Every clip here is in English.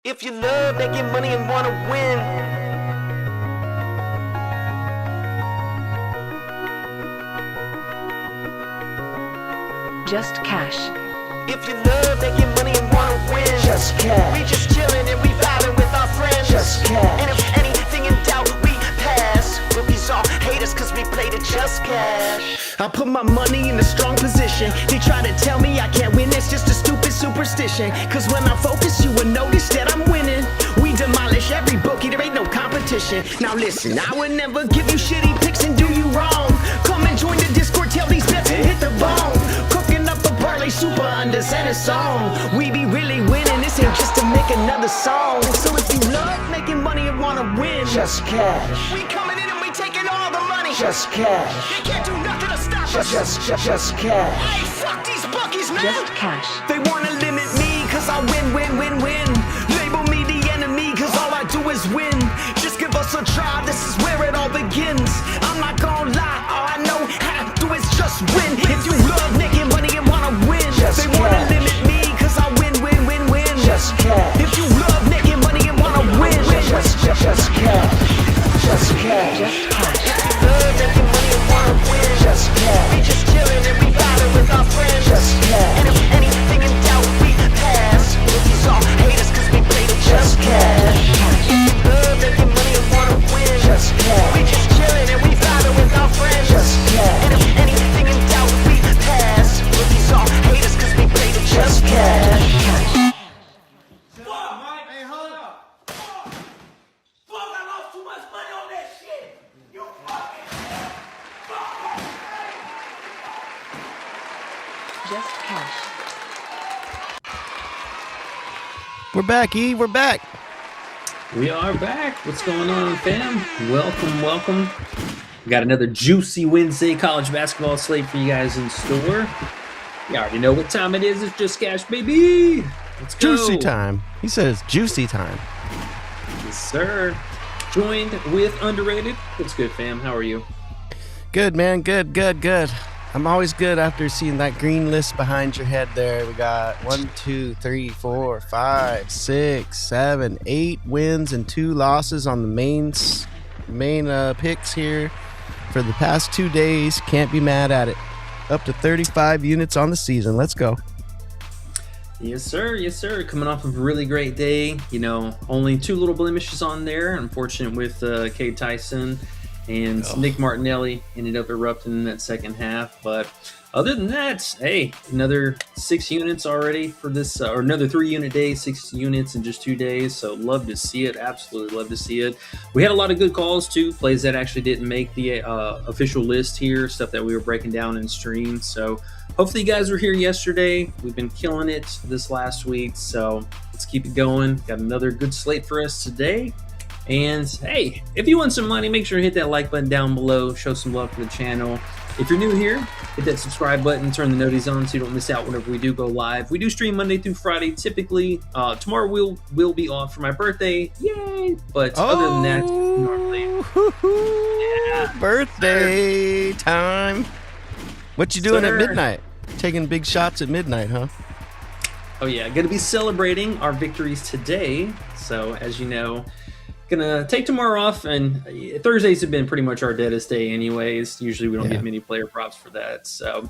If you love making money and wanna win, Just cash. if you love making money and wanna win, Just cash. we just chillin' and we vibing with our friends. Just cash. And if anything in doubt, we pass. Rookies all hate us cause we played it just cash. I put my money in a strong position. They try to tell me I can't win, it's just a stupid superstition. Cause when I focus, you will notice that I'm winning. We demolish every bookie, there ain't no competition. Now listen, I would never give you shitty picks and do you wrong. Come and join the Discord, tell these bets and hit the bone. Cooking up a parlay super unders and a song. We be really winning, this ain't just to make another song. So if you love making money and wanna win, Just cash. we coming in and we taking all the money. Just cash. They can't do nothing to stop us. Just cash. Hey, fuck these bookies, man. Just cash. They wanna limit me cause I win. Label me the enemy cause all I do is win. Just give us a try, this is where it all begins. I'm not gonna lie, all I know how to do is just win. If you love making money and wanna win, Just they wanna cash. limit me cause I win. Just cash. If you love making money and wanna win, Just cash. Just cash. Just cash. love making money and wanna win. Just cash. We just chillin' and we vibing with our friends. Just cash. And if anything in doubt, we pass. Rookies all hate us cause we played it just cash. Love making money and wanna win. Just cash. We just chillin' and we vibing with our friends. Just cash. And if anything in doubt, we pass. Rookies all hate us cause we played it just cash. Hey, hold up. Fuck, I lost too much money on that shit. You fucking Just cash. We're back, E. We're back. We are back. What's going on, fam? Welcome. We got another juicy Wednesday college basketball slate for you guys in store. You already know what time it is. It's just cash, baby. Let's go. Juicy time. He says juicy time. Yes, sir. Joined with Underrated. What's good, fam? How are you? Good, man. Good. I'm always good after seeing that green list behind your head there. We got 1, 2, 3, 4, 5, 6, 7, 8 wins and 2 losses on the main picks here for the past 2 days. Can't be mad at it. Up to 35 units on the season. Let's go. Yes, sir. Coming off of a really great day. You know, only 2 little blemishes on there. Unfortunate with Cade Tyson. And Nick Martinelli ended up erupting in that second half. But other than that, hey, another 6 units already for this, or another 3-unit day, 6 units in just 2 days. So love to see it. Absolutely love to see it. We had a lot of good calls too. Plays that actually didn't make the official list here. Stuff that we were breaking down in stream. So hopefully you guys were here yesterday. We've been killing it this last week. So let's keep it going. Got another good slate for us today. And hey, if you want some money, make sure to hit that like button down below. Show some love for the channel. If you're new here, hit that subscribe button, turn the noties on so you don't miss out whenever we do go live. We do stream Monday through Friday. Typically, tomorrow we'll be off for my birthday. Yay! But other than that, normally, Birthday time. What you doing Sir. at midnight? Taking big shots at midnight, huh? oh yeah, gonna be celebrating our victories today. So as you know, gonna take tomorrow off, and Thursdays have been pretty much our deadest day anyways. Usually we don't Yeah. get many player props for that. So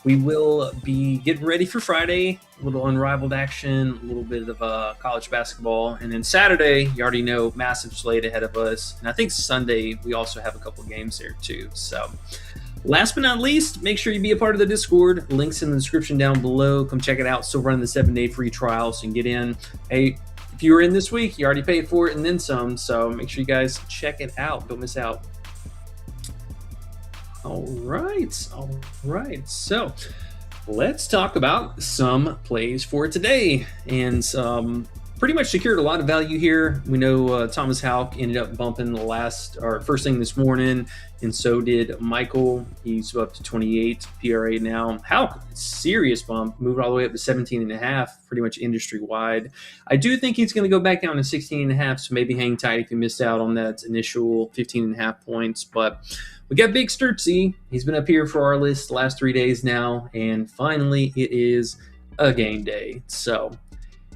we will be getting ready for Friday, a little unrivaled action, a little bit of college basketball. And then Saturday, you already know, massive slate ahead of us. And I think Sunday, we also have a couple games there too. So last but not least, make sure you be a part of the Discord. Links in the description down below. Come check it out. Still running the 7-day free trial, so you can get in. Hey, if you were in this week, you already paid for it and then some. So make sure you guys check it out. Don't miss out. All right. So let's talk about some plays for today. And pretty much secured a lot of value here. We know Thomas Houck ended up bumping the first thing this morning, and so did Michael. He's up to 28 PRA now. Houck, serious bump, moving all the way up to 17.5, pretty much industry wide. I do think he's going to go back down to 16.5, so maybe hang tight if you missed out on that initial 15.5 points. But we got Big Sturtsy. He's been up here for our list the last 3 days now, and finally it is a game day. So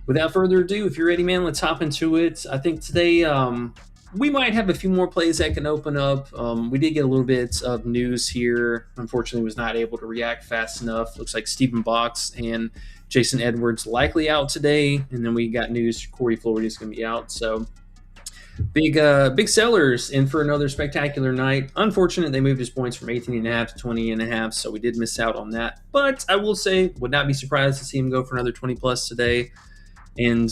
without further ado, if you're ready, man, let's hop into it. I think today we might have a few more plays that can open up. We did get a little bit of news here. Unfortunately, was not able to react fast enough. Looks like Stephen Box and Jason Edwards likely out today, and then we got news Corey Florida is going to be out. So big sellers in for another spectacular night. Unfortunate they moved his points from 18.5 to 20.5, so we did miss out on that. But I will say, would not be surprised to see him go for another 20 plus today. And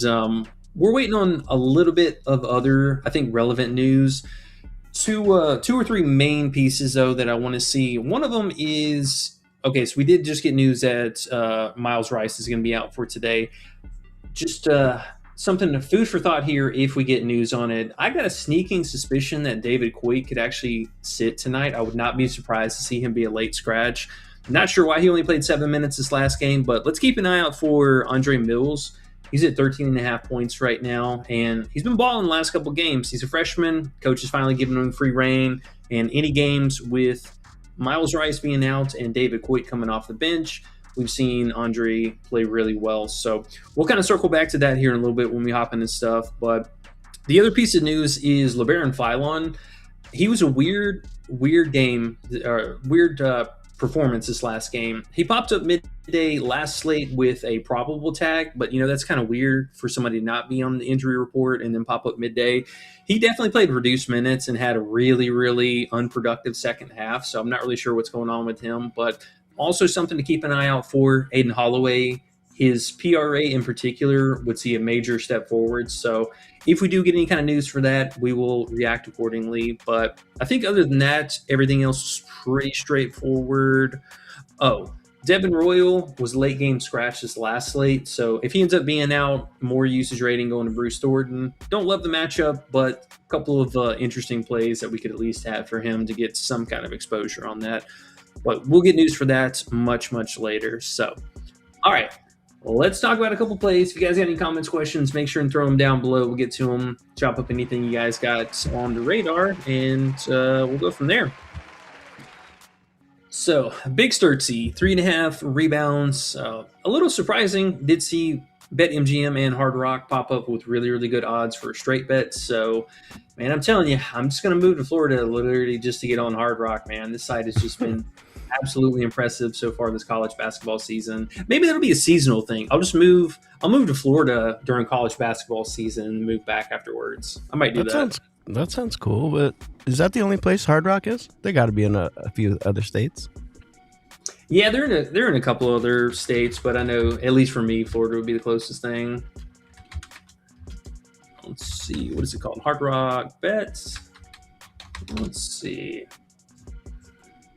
we're waiting on a little bit of other, I think, relevant news. Two or three main pieces, though, that I want to see. One of them is, okay, so we did just get news that Miles Rice is going to be out for today. Just something, food for thought here if we get news on it. I got a sneaking suspicion that David Coit could actually sit tonight. I would not be surprised to see him be a late scratch. I'm not sure why he only played 7 minutes this last game, but let's keep an eye out for Andre Mills. He's at 13.5 points right now, and he's been balling the last couple games. He's a freshman. Coach is finally giving him free reign, and any games with Miles Rice being out and David Coit coming off the bench, we've seen Andre play really well. So we'll kind of circle back to that here in a little bit when we hop into stuff. But the other piece of news is LeBaron Philon. He was a weird game, weird performance this last game. He popped up midday last slate with a probable tag, but that's kind of weird for somebody to not be on the injury report and then pop up midday. He definitely played reduced minutes and had a really, really unproductive second half, so I'm not really sure what's going on with him, but also something to keep an eye out for. Aiden Holloway, his PRA in particular would see a major step forward. So if we do get any kind of news for that, we will react accordingly. But I think other than that, everything else is pretty straightforward. Oh, Devin Royal was late game scratch this last slate. So if he ends up being out, more usage rating going to Bruce Thornton. Don't love the matchup, but a couple of interesting plays that we could at least have for him to get some kind of exposure on that. But we'll get news for that much, much later. So, all right. Let's talk about a couple plays. If you guys got any comments, questions, make sure and throw them down below. We'll get to them, chop up anything you guys got on the radar, and we'll go from there. So, Big Sturtsy, 3.5 rebounds. A little surprising. Did see BetMGM and Hard Rock pop up with really, really good odds for straight bets. So, man, I'm telling you, I'm just going to move to Florida literally just to get on Hard Rock, man. This site has just been absolutely impressive so far this college basketball season. Maybe that'll be a seasonal thing. I'll move to Florida during college basketball season and move back afterwards. I might do that. That sounds cool, but is that the only place Hard Rock is? They got to be in a few other states. Yeah, they're in a couple other states, but I know, at least for me, Florida would be the closest thing. Let's see, what is it called? Hard Rock Bets. Let's see.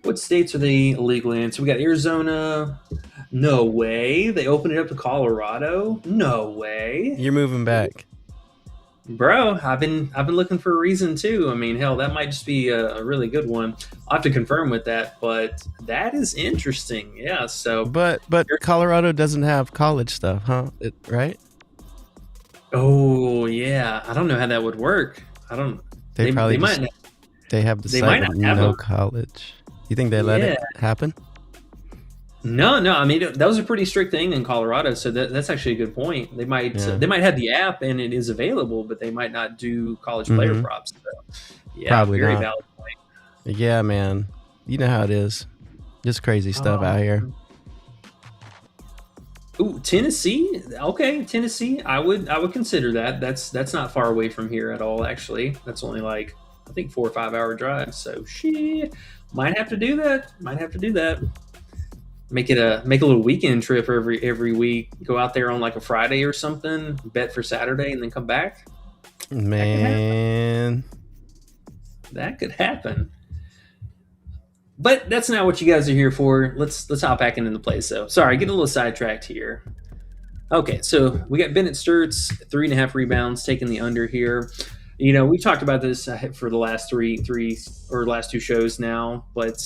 What states are they illegal in? So we got Arizona. No way. They opened it up to Colorado. No way. You're moving back. Bro, I've been looking for a reason too. I mean, hell, that might just be a really good one. I'll have to confirm with that, but that is interesting. Yeah. So, but Colorado doesn't have college stuff, huh? Right? Oh yeah, I don't know how that would work. I don't. They might. They have the site with no college. You think they let it happen? No. I mean, that was a pretty strict thing in Colorado, so that's actually a good point. They might have the app and it is available, but they might not do college player props. So, yeah, probably very not. valid point. Yeah, man. You know how it is. Just crazy stuff out here. Ooh, Tennessee. Okay, Tennessee. I would consider that. That's not far away from here at all. Actually, that's only like I think 4 or 5 hour drive. So might have to do that. Make a little weekend trip every week. Go out there on like a Friday or something. Bet for Saturday and then come back. Man, that could happen. But that's not what you guys are here for. Let's hop back into the play. So sorry, get a little sidetracked here. Okay, so we got Bennett Sturts, 3.5 rebounds, taking the under here. We talked about this for the last last two shows now, but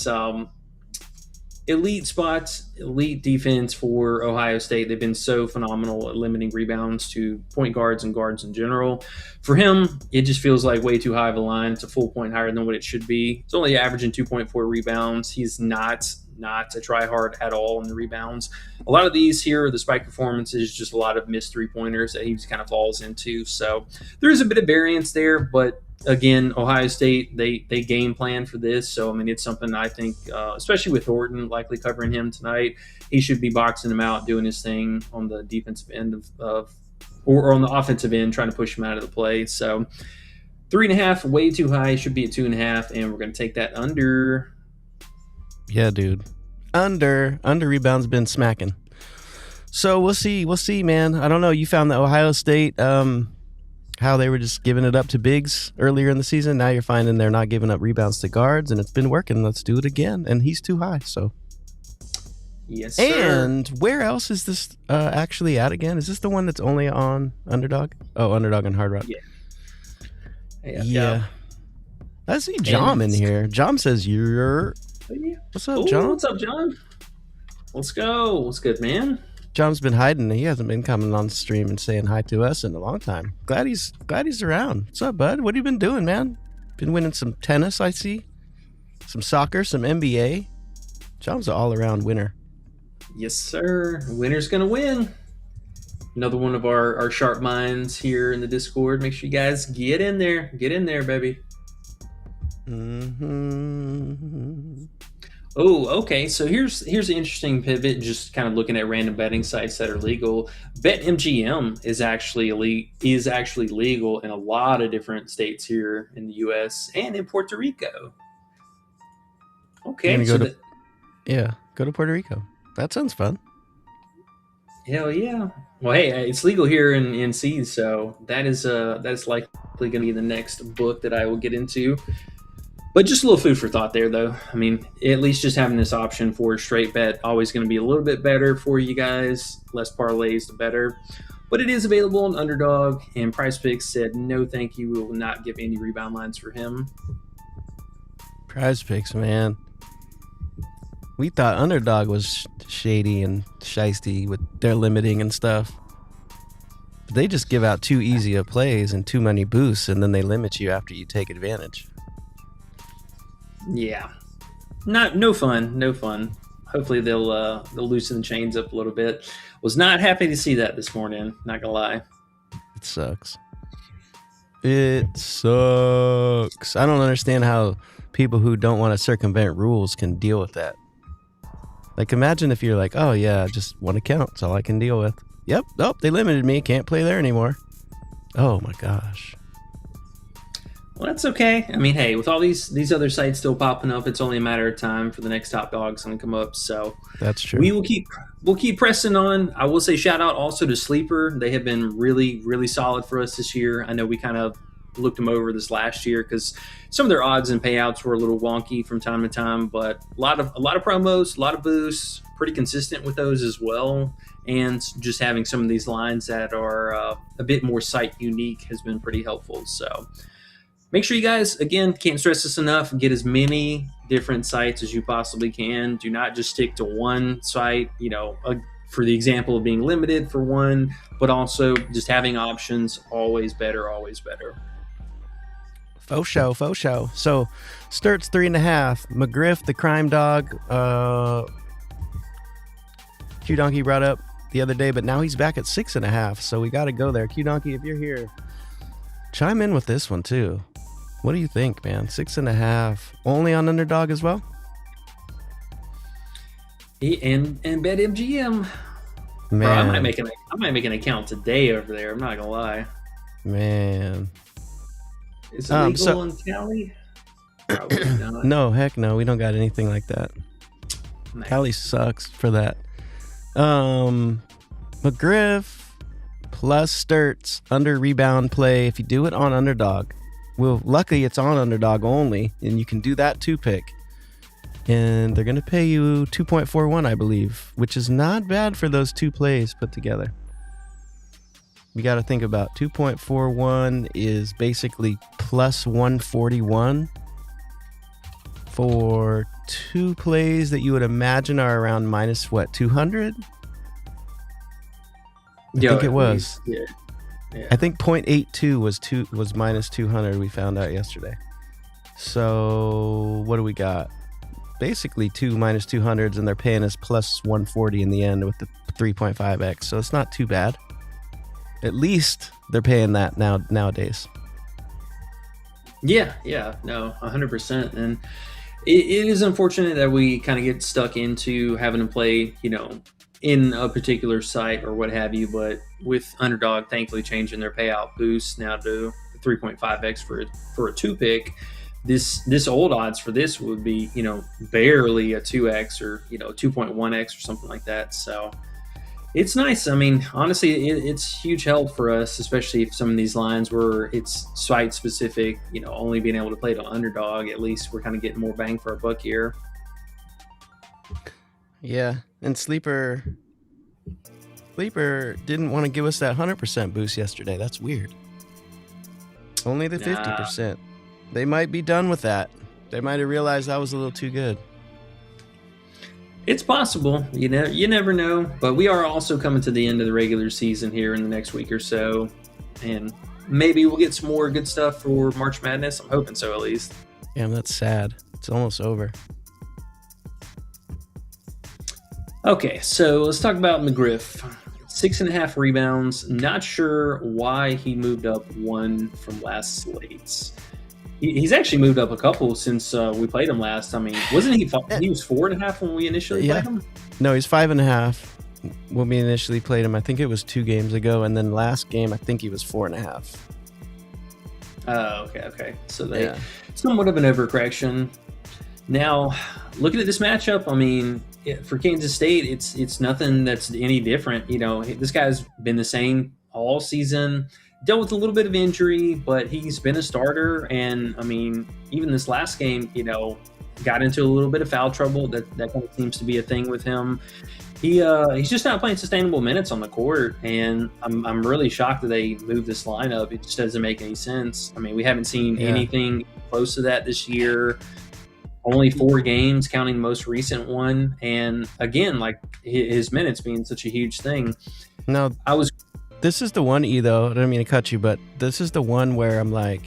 elite spots, elite defense for Ohio State. They've been so phenomenal at limiting rebounds to point guards and guards in general. For him, it just feels like way too high of a line. It's a full point higher than what it should be. It's only averaging 2.4 rebounds. He's not not to try hard at all in the rebounds. A lot of these here, the spike performances, just a lot of missed 3-pointers that he just kind of falls into. So there is a bit of variance there, but again, Ohio State, they game plan for this. So, I mean, it's something I think, especially with Thornton likely covering him tonight, he should be boxing him out, doing his thing on the defensive end or on the offensive end, trying to push him out of the play. So 3.5, way too high. Should be at 2.5, and we're going to take that under. Yeah, dude. Under rebounds been smacking. So we'll see, man. I don't know. You found the Ohio State, how they were just giving it up to bigs earlier in the season. Now you're finding they're not giving up rebounds to guards, and it's been working. Let's do it again. And he's too high, so. Yes, sir. And where else is this actually at again? Is this the one that's only on Underdog? Oh, Underdog and Hard Rock. Yeah. I see Jom in here. Jom says you're. What's up, Jom? What's up, John? Let's go. What's good, man? Jom's been hiding. He hasn't been coming on the stream and saying hi to us in a long time. Glad he's around. What's up, bud? What have you been doing, man? Been winning some tennis, I see. Some soccer, some NBA. Jom's an all-around winner. Yes, sir. Winner's gonna win. Another one of our sharp minds here in the Discord. Make sure you guys get in there. Get in there, baby. Mm-hmm. Oh, okay. So here's an interesting pivot. Just kind of looking at random betting sites that are legal. BetMGM is actually legal in a lot of different states here in the U.S. and in Puerto Rico. Okay, Go to Puerto Rico. That sounds fun. Hell yeah! Well, hey, it's legal here in NC, so that is likely going to be the next book that I will get into. But just a little food for thought there, though. I mean, at least just having this option for a straight bet always going to be a little bit better for you guys. Less parlays, the better. But it is available on Underdog, and Price Picks said no, thank you. We will not give any rebound lines for him. Prize Picks, man. We thought Underdog was shady and shisty with their limiting and stuff. But they just give out too easy of plays and too many boosts, and then they limit you after you take advantage. Yeah, no fun. Hopefully they'll loosen the chains up a little bit. Was not happy to see that this morning. Not gonna lie. It sucks. I don't understand how people who don't want to circumvent rules can deal with that. Like, imagine if you're like, oh yeah, just one account, that's all I can deal with. Yep, they limited me, can't play there anymore. Oh my gosh. Well, that's okay. I mean, hey, with all these other sites still popping up, it's only a matter of time for the next top dogs to come up. So that's true. We'll keep pressing on. I will say shout out also to Sleeper. They have been really, really solid for us this year. I know we kind of looked them over this last year because some of their odds and payouts were a little wonky from time to time, but a lot of promos, a lot of boosts, pretty consistent with those as well. And just having some of these lines that are a bit more site unique has been pretty helpful. So make sure you guys, again, can't stress this enough, get as many different sites as you possibly can. Do not just stick to one site, for the example of being limited for one, but also just having options, always better, always better. Faux show. So, Sturt's 3.5. McGriff, the crime dog, Q Donkey brought up the other day, but now he's back at 6.5. So we got to go there. Q Donkey, if you're here, chime in with this one too. What do you think, man? 6.5, only on Underdog as well? And BetMGM. Man, bro, I might make an account today over there. I'm not gonna lie. Man, is it legal in Cali? Probably not. No, heck no. We don't got anything like that. Nice. Cali sucks for that. McGriff plus Sturts under rebound play. If you do it on Underdog, well, luckily it's on Underdog only, and you can do that 2-pick. And they're going to pay you 2.41, I believe, which is not bad for those two plays put together. You got to think about 2.41 is basically plus 141 for two plays that you would imagine are around minus what, 200? I think it was. Yeah. I think 0.82 was minus 200. We found out yesterday. So what do we got? basically two minus 200s, and they're paying us plus 140 in the end with the 3.5x. So it's not too bad. At least they're paying that nowadays. Yeah, no, 100%. And it is unfortunate that we kind of get stuck into having to play, in a particular site or what have you. But with Underdog, thankfully changing their payout boost now to 3.5x for a 2-pick, this old odds for this would be, barely a 2x or 2.1x or something like that. So it's nice. I mean, honestly, it's huge help for us, especially if some of these lines where it's site specific, only being able to play it on Underdog. At least we're kind of getting more bang for our buck here. Yeah, and Sleeper didn't want to give us that 100% boost yesterday. That's weird. Only the 50%. They might be done with that. They might have realized that was a little too good. It's possible, you never know. But we are also coming to the end of the regular season here in the next week or so, and maybe we'll get some more good stuff for March Madness. I'm hoping so, at least. Damn, that's sad. It's almost over. Okay, so let's talk about McGriff. 6.5 rebounds. Not sure why he moved up one from last slates. He's actually moved up a couple since we played him last. I mean, wasn't he? He was 4.5 when we initially played him. No, he's 5.5 when we initially played him. I think it was 2 games ago, and then last game I think he was 4.5. Oh, okay. So they somewhat of an overcorrection. Now, looking at this matchup, I mean, for Kansas State, it's nothing that's any different. This guy's been the same all season. Dealt with a little bit of injury, but he's been a starter. And I mean, even this last game, got into a little bit of foul trouble. That kind of seems to be a thing with him. He's just not playing sustainable minutes on the court, and I'm really shocked that they moved this lineup. It just doesn't make any sense. I mean, we haven't seen anything close to that this year. Only 4 games, counting the most recent one, and again, like his minutes being such a huge thing. No, This is the one, though. I don't mean to cut you, but this is the one where I'm like,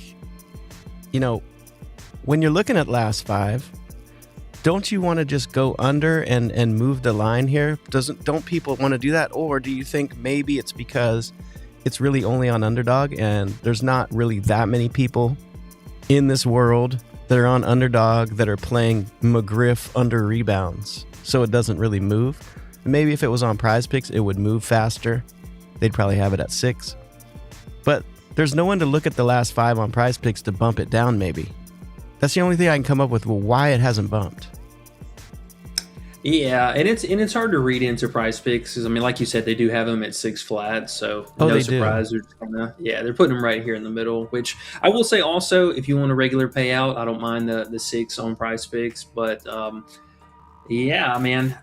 when you're looking at last 5, don't you want to just go under and move the line here? Don't people want to do that? Or do you think maybe it's because it's really only on Underdog and there's not really that many people in this world that are on Underdog that are playing McGriff under rebounds, so it doesn't really move? Maybe if it was on Prize Picks, it would move faster. They'd probably have it at 6. But there's no one to look at the last 5 on Prize Picks to bump it down, maybe. That's the only thing I can come up with why it hasn't bumped. Yeah, and it's hard to read into Prize Picks because, I mean, like you said, they do have them at 6 flat, so no surprise. They're putting them right here in the middle, which I will say also, if you want a regular payout, I don't mind the 6 on Prize Picks, but man,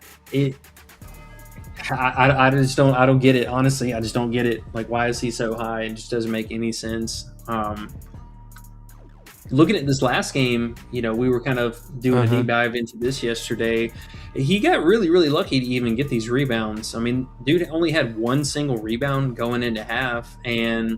I just don't get it. Honestly, I just don't get it. Like, why is he so high? It just doesn't make any sense. Looking at this last game, we were kind of doing a deep dive into this yesterday. He got really, really lucky to even get these rebounds. I mean, dude only had 1 single rebound going into half, and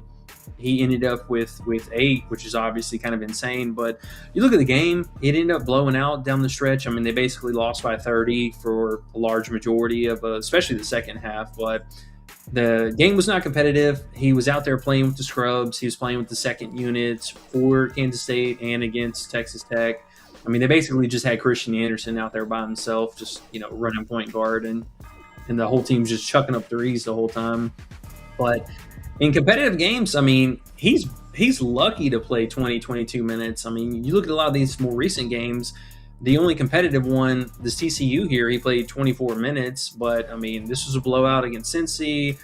he ended up with 8, which is obviously kind of insane. But you look at the game, it ended up blowing out down the stretch. I mean, they basically lost by 30 for a large majority of, especially the second half. But the game was not competitive. He was out there playing with the scrubs. He was playing with the second units for Kansas State and against Texas Tech. I mean, they basically just had Christian Anderson out there by himself, just, running point guard, and the whole team's just chucking up threes the whole time. But in competitive games, I mean, he's lucky to play 20, 22 minutes. I mean, you look at a lot of these more recent games, the only competitive one, this TCU here, he played 24 minutes. But, I mean, this was a blowout against Cincy.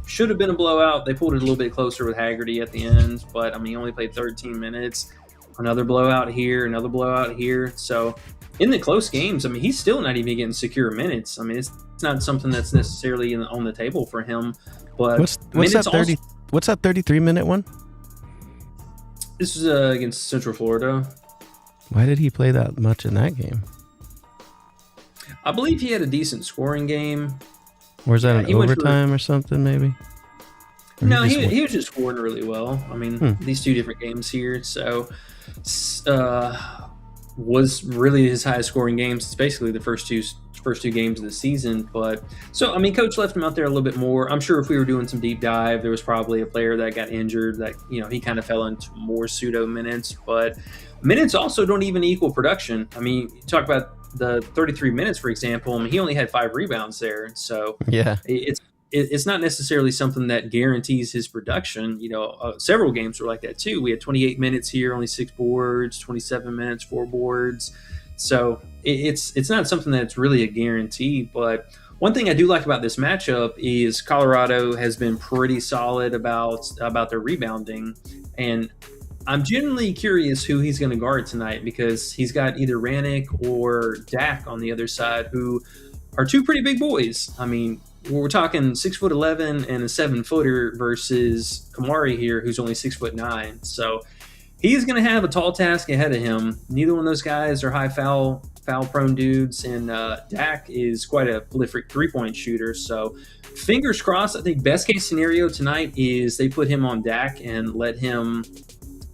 Should have been a blowout. They pulled it a little bit closer with Haggerty at the end. But, I mean, he only played 13 minutes. Another blowout here, another blowout here. So, in the close games, I mean, he's still not even getting secure minutes. I mean, it's not something that's necessarily on the table for him. But what's that 33-minute one? This was against Central Florida. Why did he play that much in that game? I believe he had a decent scoring game. Or is that an overtime or something, maybe? Or no, he was just scoring really well. I mean, these 2 different games here. So, was really his highest scoring games. It's basically the first two games of the season. But so, I mean, coach left him out there a little bit more. I'm sure if we were doing some deep dive, there was probably a player that got injured that, he kind of fell into more pseudo minutes. But minutes also don't even equal production. I mean, you talk about the 33 minutes, for example. I mean, he only had 5 rebounds there. So Yeah. it's not necessarily something that guarantees his production. Several games were like that too. We had 28 minutes here, only 6 boards, 27 minutes, 4 boards. So it's not something that's really a guarantee. But one thing I do like about this matchup is Colorado has been pretty solid about their rebounding. And I'm genuinely curious who he's going to guard tonight, because he's got either Ranick or Dak on the other side, who are 2 pretty big boys. I mean, we're talking 6'11" and a 7-footer versus Kamari here, who's only 6'9". So he's going to have a tall task ahead of him. Neither one of those guys are high foul prone dudes, and Dak is quite a prolific 3-point shooter. So fingers crossed. I think best case scenario tonight is they put him on Dak and let him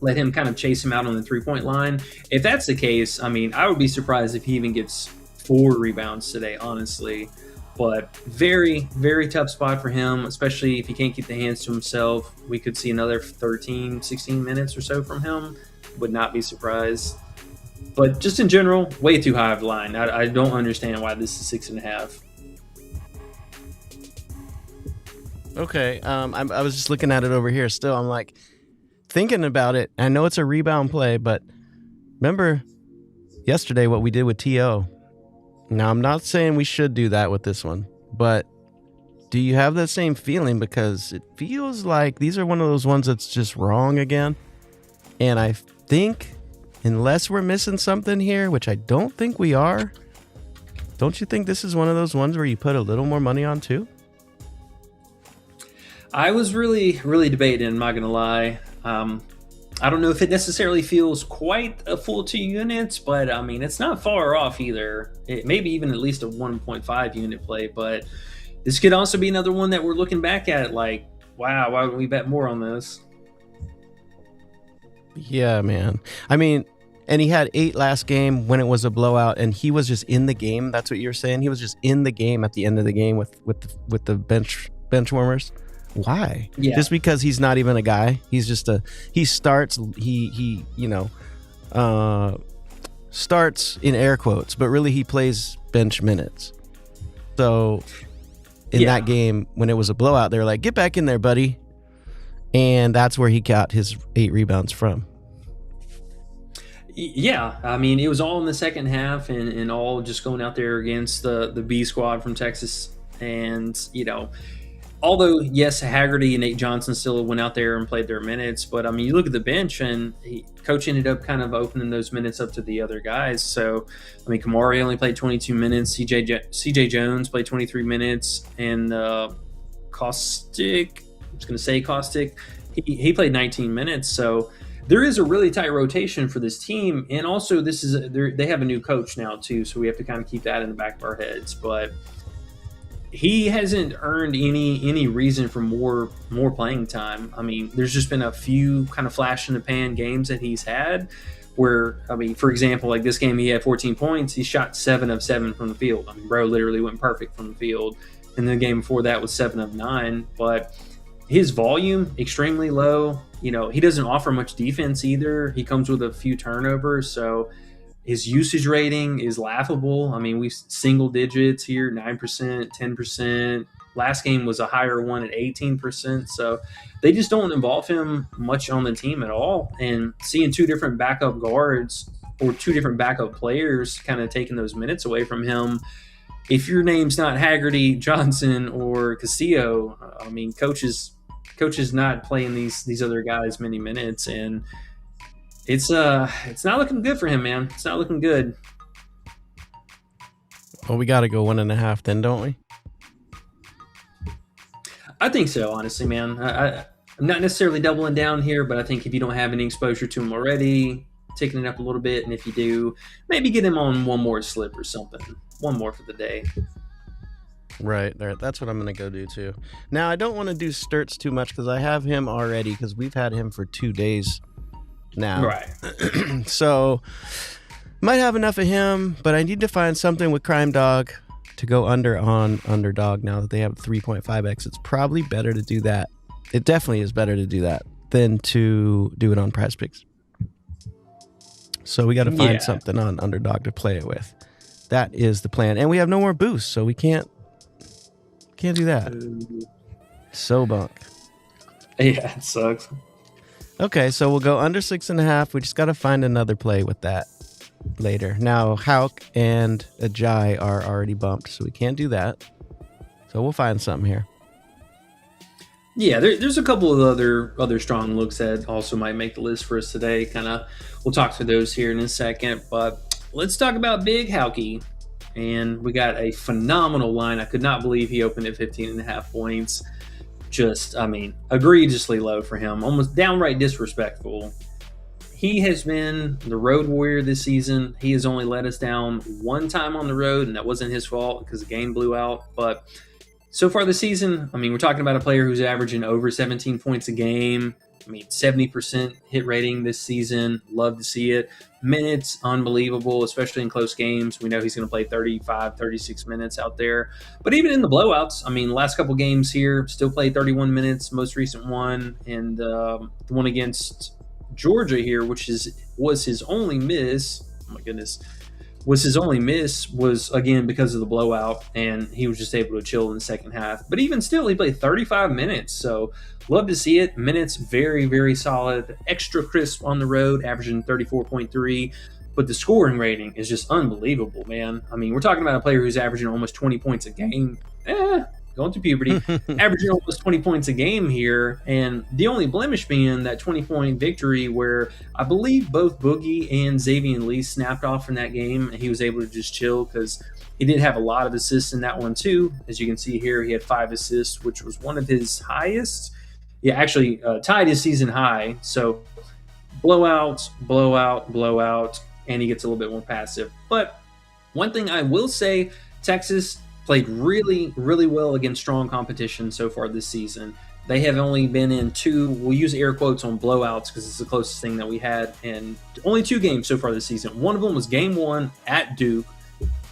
kind of chase him out on the 3-point line. If that's the case, I mean, I would be surprised if he even gets 4 rebounds today, honestly. But very, very tough spot for him, especially if he can't keep the hands to himself. We could see another 13, 16 minutes or so from him. Would not be surprised. But just in general, way too high of a line. I don't understand why this is 6.5. Okay. I was just looking at it over here still. I'm like thinking about it. I know it's a rebound play, but remember yesterday what we did with T.O.? Now, I'm not saying we should do that with this one, but do you have that same feeling? Because it feels like these are one of those ones that's just wrong again. And I think unless we're missing something here, which I don't think we are, don't you think this is one of those ones where you put a little more money on too? I was really, really debating, I'm not going to lie. I don't know if it necessarily feels quite a full 2 units, but I mean, it's not far off either. It maybe even at least a 1.5 unit play, but this could also be another one that we're looking back at like, wow, why would we bet more on this? Yeah, man. I mean, and he had 8 last game when it was a blowout, and he was just in the game. That's what you're saying? He was just in the game at the end of the game with the bench warmers. Why? Yeah. Just because he's not even a guy. He's just starts starts in air quotes, but really he plays bench minutes. So in that game, when it was a blowout, they were like, get back in there, buddy. And that's where he got his 8 rebounds from. Yeah, I mean, it was all in the second half and all just going out there against the B squad from Texas. And, although, yes, Haggerty and Nate Johnson still went out there and played their minutes, but I mean, you look at the bench and coach ended up kind of opening those minutes up to the other guys. So, I mean, Kamari only played 22 minutes. CJ Jones played 23 minutes, and Caustic, he played 19 minutes. So there is a really tight rotation for this team, and also they have a new coach now too, so we have to kind of keep that in the back of our heads. But he hasn't earned any reason for more playing time. I mean, there's just been a few kind of flash in the pan games that he's had where, I mean, for example, like this game, he had 14 points. He shot 7 of 7 from the field. I mean, bro literally went perfect from the field. And the game before that was 7 of 9. But his volume, extremely low. He doesn't offer much defense either. He comes with a few turnovers. So his usage rating is laughable. I mean, we single digits here, 9%, 10%. Last game was a higher one at 18%. So they just don't involve him much on the team at all. And seeing 2 different backup guards or 2 different backup players kind of taking those minutes away from him, if your name's not Haggerty, Johnson, or Castillo, I mean, coach is not playing these other guys many minutes, and it's not looking good for him, man. It's not looking good. Well, we got to go 1.5 then, don't we? I think so, honestly, man. I'm not necessarily doubling down here, but I think if you don't have any exposure to him already, taking it up a little bit, and if you do, maybe get him on one more slip or something. One more for the day. Right there. That's what I'm going to go do too. Now, I don't want to do Sturts too much because I have him already because we've had him for 2 days now. Right. So Might have enough of him, but I need to find something with Crime Dog to go under on Underdog now that they have 3.5x. It's probably better to do that. It definitely is better to do that than to do it on Prize Picks. So we got to find something on Underdog to play it with. That is the plan. And we have no more boosts, so we can't do that. So bunk. Yeah, it sucks. Okay, so we'll go under 6.5. We just got to find another play with that later. Now, Hauk and Ajay are already bumped, so we can't do that. So we'll find something here. Yeah, there's a couple of other strong looks that also might make the list for us today. We'll talk through those here in a second, but let's talk about Big Haukie. And we got a phenomenal line. I could not believe he opened at 15.5 points. Just, egregiously low for him. Almost downright disrespectful. He has been the road warrior this season. He has only let us down one time on the road, and that wasn't his fault because the game blew out. But so far this season, we're talking about a player who's averaging over 17 points a game. 70% hit rating this season. Love to see it. Minutes, unbelievable, especially in close games. We know he's going to play 35, 36 minutes out there. But even in the blowouts, the last couple games here, still played 31 minutes, most recent one. And the one against Georgia here, which was his only miss. Oh, my goodness. His only miss was, again, because of the blowout, and he was just able to chill in the second half. But even still, he played 35 minutes, so love to see it. Minutes, very, very solid. Extra crisp on the road, averaging 34.3. But the scoring rating is just unbelievable, man. We're talking about a player who's averaging almost 20 points a game. Going through puberty, averaging almost 20 points a game here. And the only blemish being that 20-point victory where I believe both Boogie and Xavier Lee snapped off in that game, and he was able to just chill because he did have a lot of assists in that one too. As you can see here, he had 5 assists, which was one of his highest. Yeah, actually tied his season high. So blowout, and he gets a little bit more passive. But one thing I will say, Texas played really, really well against strong competition so far this season. They have only been in 2, we'll use air quotes on blowouts because it's the closest thing that we had, and only 2 games so far this season. One of them was game 1 at Duke,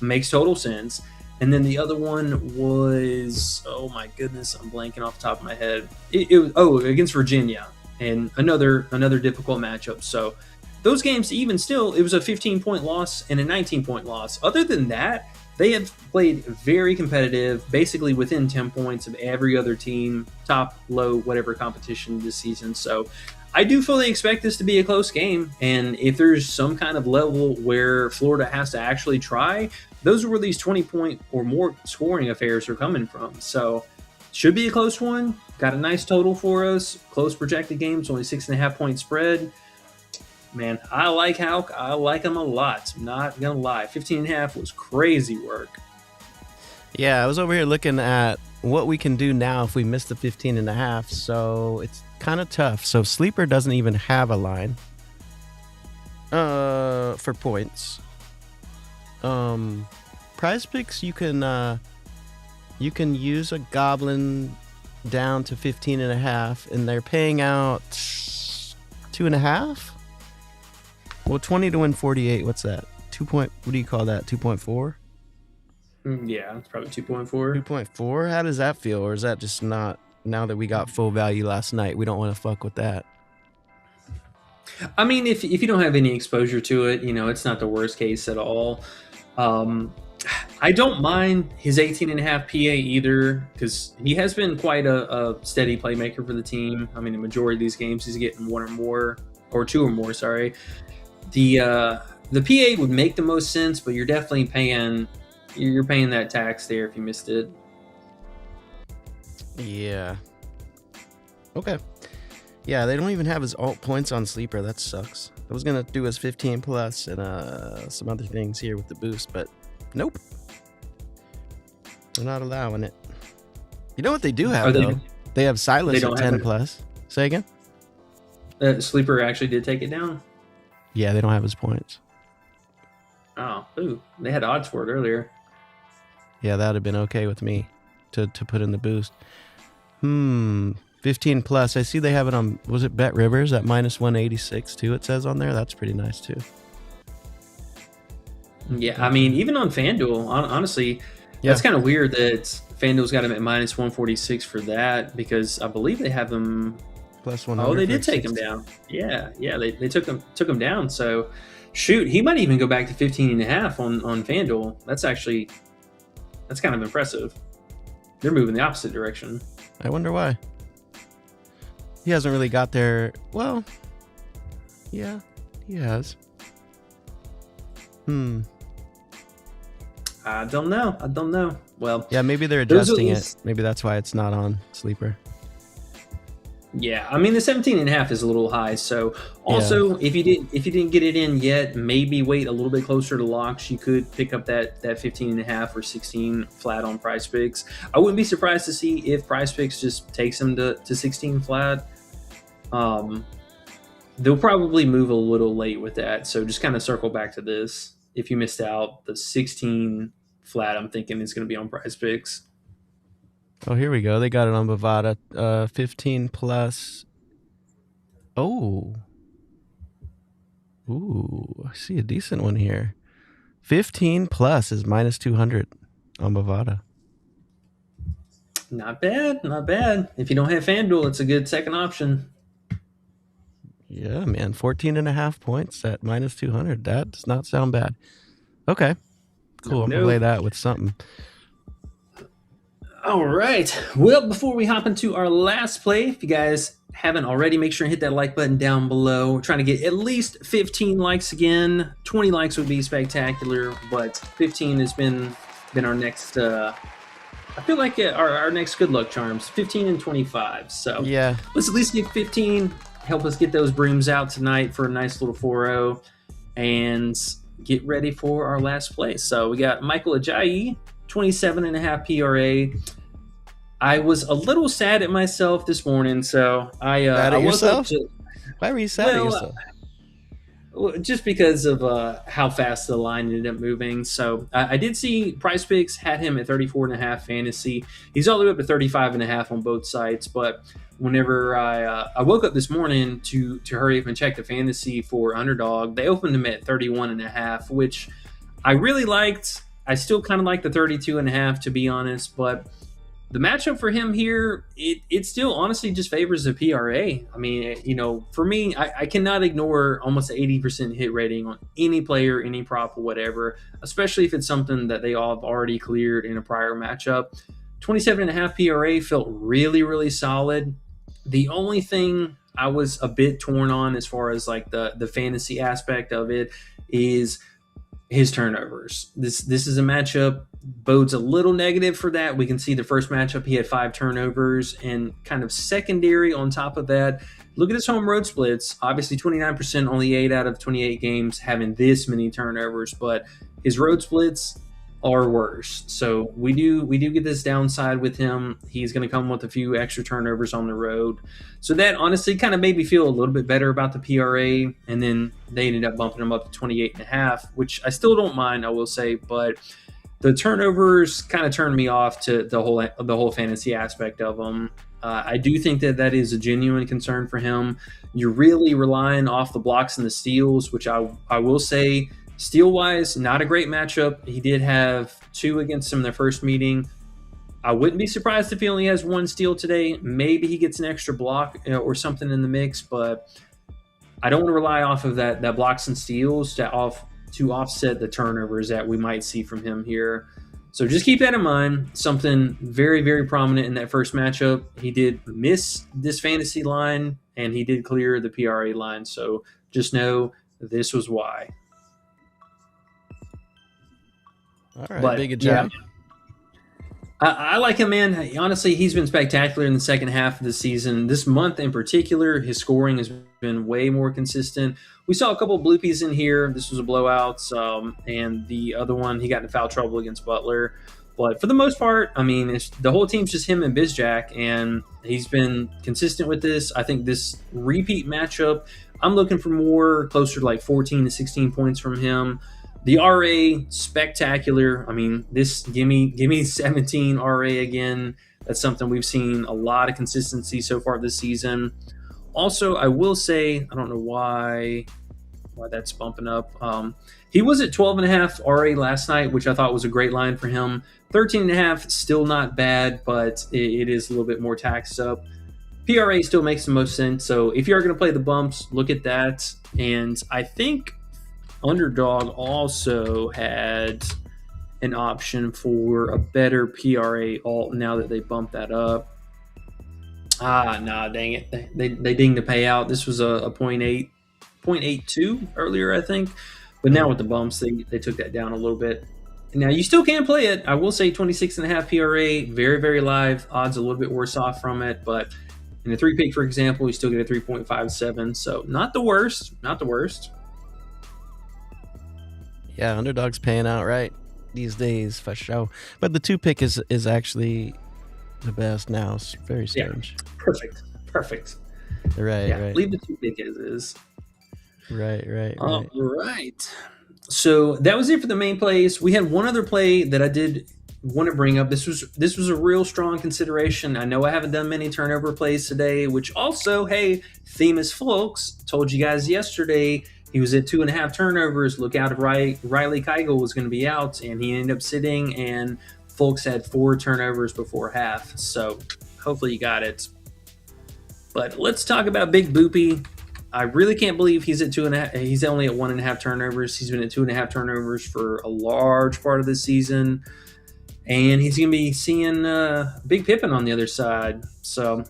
makes total sense. And then the other one was, oh my goodness, I'm blanking off the top of my head. It was against Virginia, and another difficult matchup. So those games, even still, it was a 15-point loss and a 19-point loss. Other than that, they have played very competitive, basically within 10 points of every other team, top, low, whatever competition this season. So I do fully expect this to be a close game. And if there's some kind of level where Florida has to actually try, those are where these 20-point or more scoring affairs are coming from. So should be a close one. Got a nice total for us. Close projected games, only 6.5-point spread. Man, I like Hauk. I like him a lot. Not going to lie. 15.5 was crazy work. Yeah, I was over here looking at what we can do now if we miss the 15.5. So it's kind of tough. So Sleeper doesn't even have a line for points. Prize Picks, you can use a Goblin down to 15.5, and they're paying out 2.5. Well, 20 to win 48. What's that? What do you call that? 2.4? Yeah, it's probably 2.4. 2.4? How does that feel? Or is that just not, now that we got full value last night, we don't want to fuck with that? If you don't have any exposure to it, it's not the worst case at all. I don't mind his 18.5 PA either, because he has been quite a steady playmaker for the team. The majority of these games he's getting 1 or more, or 2 or more, sorry. The PA would make the most sense, but you're definitely paying that tax there if you missed it. Yeah. Okay. Yeah, they don't even have his alt points on Sleeper. That sucks. I was gonna do his 15 plus and some other things here with the boost, but nope. They're not allowing it. You know what they do have though? They have Silas at 10 plus. Say again? Sleeper actually did take it down. Yeah, they don't have his points. Oh, they had odds for it earlier. Yeah, that would have been okay with me to put in the boost. 15 plus. I see they have it on, was it Bet Rivers at minus 186 too? It says on there. That's pretty nice too. Yeah, I mean, even on FanDuel, honestly, that's kind of weird that FanDuel's got him at minus 146 for that, because I believe they have him. Plus 100. Oh, they did take him down. Yeah, they took him down. So, shoot, he might even go back to 15.5 on FanDuel. That's kind of impressive. They're moving the opposite direction. I wonder why. He hasn't really got there. Well, yeah, he has. I don't know. Well, yeah, maybe they're those adjusting are it. these- Maybe that's why it's not on Sleeper. Yeah, I mean the 17.5 is a little high. So also, if you didn't get it in yet, maybe wait a little bit closer to locks. You could pick up that 15.5 or 16 flat on Prize Picks. I wouldn't be surprised to see if Prize Picks just takes them to 16 flat. They'll probably move a little late with that. So just kind of circle back to this. If you missed out, the 16 flat, I'm thinking is going to be on Prize Picks. Oh, here we go. They got it on Bovada. 15 plus. Oh. Ooh, I see a decent one here. 15 plus is minus 200 on Bovada. Not bad. If you don't have FanDuel, it's a good second option. Yeah, man. 14.5 points at minus 200. That does not sound bad. Okay. Cool. I'm going to lay that with something. All right. Well, before we hop into our last play, if you guys haven't already, make sure and hit that like button down below. We're trying to get at least 15 likes again. 20 likes would be spectacular, but 15 has been our next. I feel like our next good luck charms, 15 and 25. So yeah, let's at least get 15. Help us get those brooms out tonight for a nice little 4-0 and get ready for our last play. So we got Michael Ajayi. 27.5 PRA. I was a little sad at myself this morning, so I woke up to, why were you sad at yourself? Just because of how fast the line ended up moving. So I did see Prize Picks had him at 34.5 fantasy. He's all the way up to 35.5 on both sites. But whenever I woke up this morning to hurry up and check the fantasy for Underdog, they opened him at 31.5, which I really liked. I still kind of like the 32.5, to be honest, but the matchup for him here, it still honestly just favors the PRA. I mean, for me, I cannot ignore almost an 80% hit rating on any player, any prop, or whatever, especially if it's something that they all have already cleared in a prior matchup. 27.5 PRA felt really, really solid. The only thing I was a bit torn on as far as like the fantasy aspect of it is his turnovers. This is a matchup bodes a little negative for that. We can see the first matchup he had 5 turnovers, and kind of secondary on top of that, look at his home road splits. Obviously 29%, only 8 out of 28 games having this many turnovers, but his road splits are worse. So we do get this downside with him. He's going to come with a few extra turnovers on the road. So that honestly kind of made me feel a little bit better about the PRA. And then they ended up bumping him up to 28.5, which I still don't mind, I will say, but the turnovers kind of turned me off to the whole fantasy aspect of them. I do think that is a genuine concern for him. You're really relying off the blocks and the steals, which I will say, steal-wise, not a great matchup. He did have 2 against him in their first meeting. I wouldn't be surprised if he only has 1 steal today. Maybe he gets an extra block or something in the mix, but I don't want to rely off of that blocks and steals to offset the turnovers that we might see from him here. So just keep that in mind. Something very, very prominent in that first matchup. He did miss this fantasy line, and he did clear the PRA line. So just know this was why. All right, big Ajayi. Yeah, I like him, man. Honestly, he's been spectacular in the second half of the season. This month in particular, his scoring has been way more consistent. We saw a couple of bloopies in here. This was a blowout, and the other one, he got into foul trouble against Butler. But for the most part, I mean, the whole team's just him and Bizjack, and he's been consistent with this. I think this repeat matchup, I'm looking for more, closer to like 14 to 16 points from him. The RA, spectacular. I mean, this give me 17 RA again. That's something we've seen a lot of consistency so far this season. Also, I will say, I don't know why why that's bumping up. He was at 12.5 RA last night, which I thought was a great line for him. 13.5, still not bad, but it is a little bit more taxed up. PRA still makes the most sense. So if you are going to play the bumps, look at that. And I think Underdog also had an option for a better PRA alt now that they bumped that up. Nah, dang it. They dinged the payout. This was a 0.82 earlier, I think. But now with the bumps, they took that down a little bit. Now, you still can play it. I will say 26.5 PRA, very, very live. Odds a little bit worse off from it, but in a 3-pick, for example, you still get a 3.57. So not the worst. Not the worst. Yeah, Underdog's paying out right these days for sure. But the 2-pick is actually the best now. It's very strange. Yeah, perfect. Right. Leave the 2-pick as is. Right. All right. So that was it for the main plays. We had one other play that I did want to bring up. This was a real strong consideration. I know I haven't done many turnover plays today, which also, hey, Themis Folks told you guys yesterday he was at 2.5 turnovers. Look out if Riley Keigel was going to be out, and he ended up sitting, and Folks had 4 turnovers before half. So hopefully you got it. But let's talk about Big Boopy. I really can't believe he's at 2.5. He's only at 1.5 turnovers. He's been at 2.5 turnovers for a large part of the season. And he's going to be seeing Big Pippin on the other side. So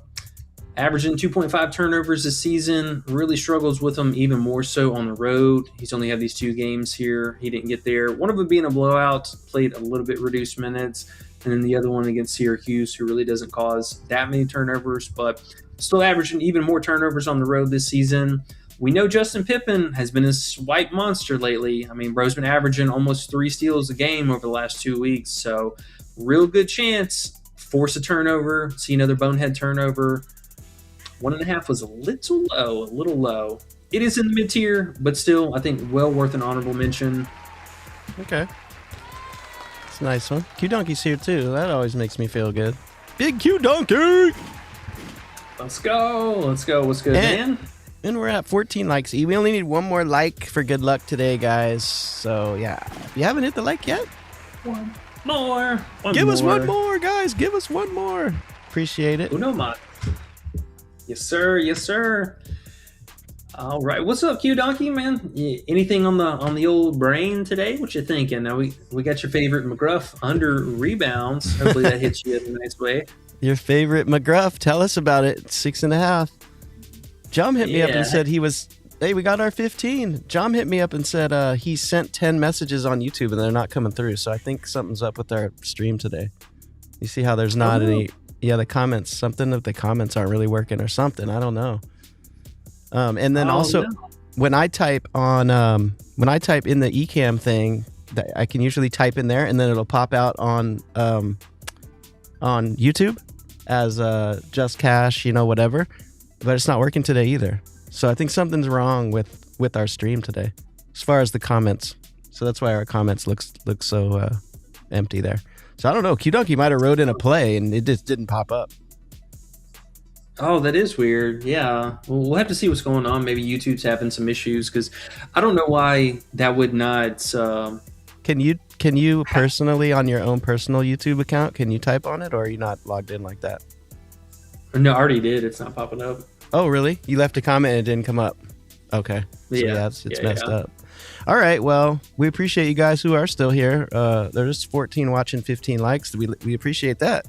averaging 2.5 turnovers this season, really struggles with them even more so on the road. He's only had these 2 games here. He didn't get there. One of them being a blowout, played a little bit reduced minutes. And then the other one against Syracuse, who really doesn't cause that many turnovers, but still averaging even more turnovers on the road this season. We know Justin Pippen has been a swipe monster lately. I mean, bro's been averaging almost 3 steals a game over the last 2 weeks. So real good chance, force a turnover, see another bonehead turnover. 1.5 was a little low. It is in the mid-tier, but still, I think well worth an honorable mention. Okay. It's a nice one. Q Donkey's here too. That always makes me feel good. Big Q Donkey! Let's go. What's good, man? And we're at 14 likes. We only need one more like for good luck today, guys. So, yeah. If you haven't hit the like yet, One more. Give us one more, guys. Give us one more. Appreciate it. Uno mas. Yes, sir. All right. What's up, Q Donkey, man? Anything on the old brain today? What you thinking? Now we got your favorite McGruff under rebounds. Hopefully that hits you in a nice way. Your favorite McGruff. Tell us about it. 6.5. Jom hit me up and said hey, we got our 15. Jom hit me up and said he sent 10 messages on YouTube and they're not coming through. So I think something's up with our stream today. You see how there's not any, the comments, something of the comments aren't really working or something. I don't know. And then when I type in the eCam thing, I can usually type in there and then it'll pop out on YouTube as Just Cash, whatever. But it's not working today either. So I think something's wrong with our stream today, as far as the comments. So that's why our comments look so empty there. So I don't know. Q Donkey might have wrote in a play and it just didn't pop up. Oh, that is weird. Yeah. Well, we'll have to see what's going on. Maybe YouTube's having some issues because I don't know why that would not. Can you personally on your own personal YouTube account, can you type on it or are you not logged in like that? No, I already did. It's not popping up. Oh, really? You left a comment and it didn't come up. Okay. So it's messed up. All right. Well, we appreciate you guys who are still here. There's 14 watching, 15 likes. We appreciate that.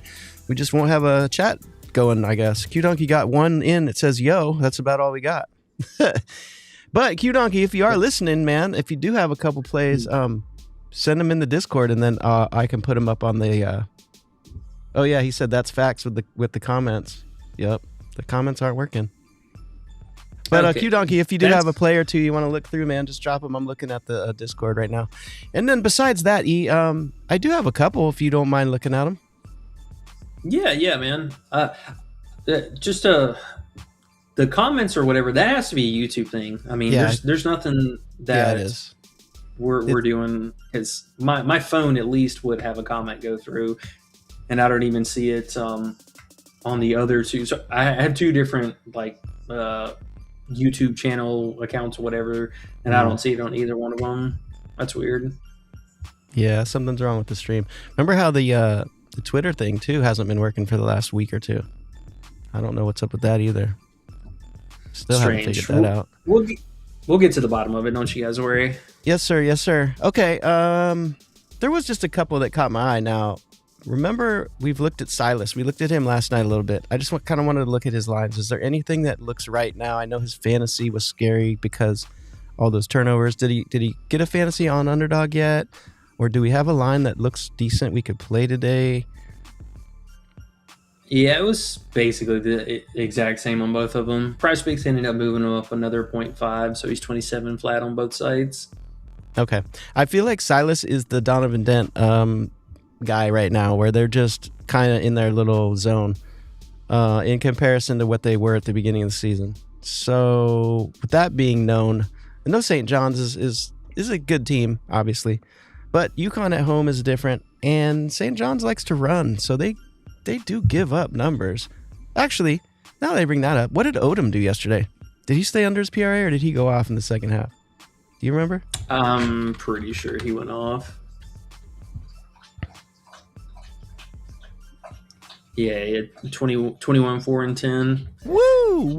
We just won't have a chat going, I guess. Q Donkey got one in. It says, yo, that's about all we got. But Q Donkey, if you are listening, man, if you do have a couple plays, send them in the Discord and then I can put them up on the, oh yeah, he said that's facts with the comments. Yep. The comments aren't working. But okay. Q Donkey, if you do have a play or two you want to look through, man, just drop them. I'm looking at the Discord right now. And then besides that, I do have a couple if you don't mind looking at them. Yeah, man. Just the comments or whatever, that has to be a YouTube thing. I mean, there's nothing that we're doing. Because my phone at least would have a comment go through, and I don't even see it on the other two. So I have two different YouTube channel accounts or whatever, and I don't see it on either one of them. That's weird. Yeah, something's wrong with the stream. Remember how the Twitter thing too hasn't been working for the last week or two? I don't know what's up with that either. Still haven't figured that out. We'll get to the bottom of it. Don't you guys worry. Yes, sir. Yes, sir. Okay. There was just a couple that caught my eye. Now, remember we've looked at Silas. We looked at him last night a little bit. I just kind of wanted to look at his lines. Is there anything that looks right now? I know his fantasy was scary because all those turnovers. Did he get a fantasy on underdog yet? Or do we have a line that looks decent we could play today? Yeah, it was basically the exact same on both of them. Price Picks ended up moving him up another 0.5, so he's 27 flat on both sides. Okay. I feel like Silas is the Donovan Dent guy right now, where they're just kind of in their little zone in comparison to what they were at the beginning of the season. So with that being known, I know St. John's is a good team, obviously, but UConn at home is different, and St. John's likes to run, so they do give up numbers. Actually, now that I bring that up, what did Odom do yesterday? Did he stay under his PRA or did he go off in the second half? Do you remember? I'm pretty sure he went off. Yeah, he had 21, 4, and 10. Woo!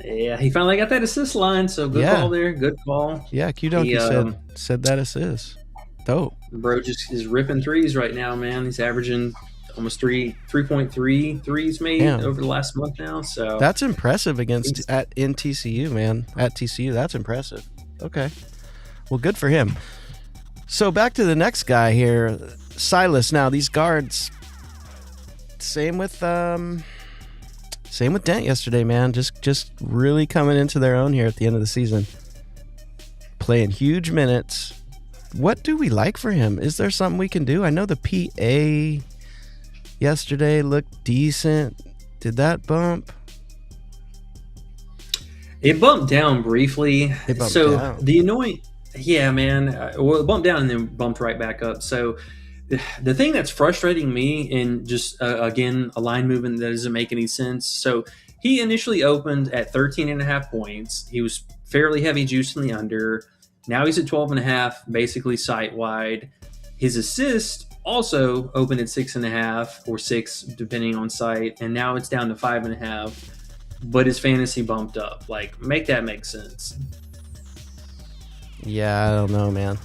Yeah, he finally got that assist line, so good call there. Good call. Yeah, Q-Donkey said that assist. Dope. Bro just is ripping threes right now, man. He's averaging almost 3.3 threes made over the last month now. So that's impressive in TCU, man. At TCU, that's impressive. Okay. Well, good for him. So back to the next guy here, Silas. Now these guards, same with Dent yesterday, man. Just really coming into their own here at the end of the season. Playing huge minutes. What do we like for him? Is there something we can do? I know the PA yesterday looked decent. Did that bump? It bumped down briefly. Down. The annoying, yeah, man. Well, it bumped down and then bumped right back up. So the thing that's frustrating me, and just again, a line movement that doesn't make any sense. So he initially opened at 13.5 points. He was fairly heavy juice in the under. Now he's at 12.5, basically site wide. His assist also opened at 6.5 or 6, depending on site, and now it's down to 5.5. But his fantasy bumped up. Like, make that make sense. Yeah, I don't know, man.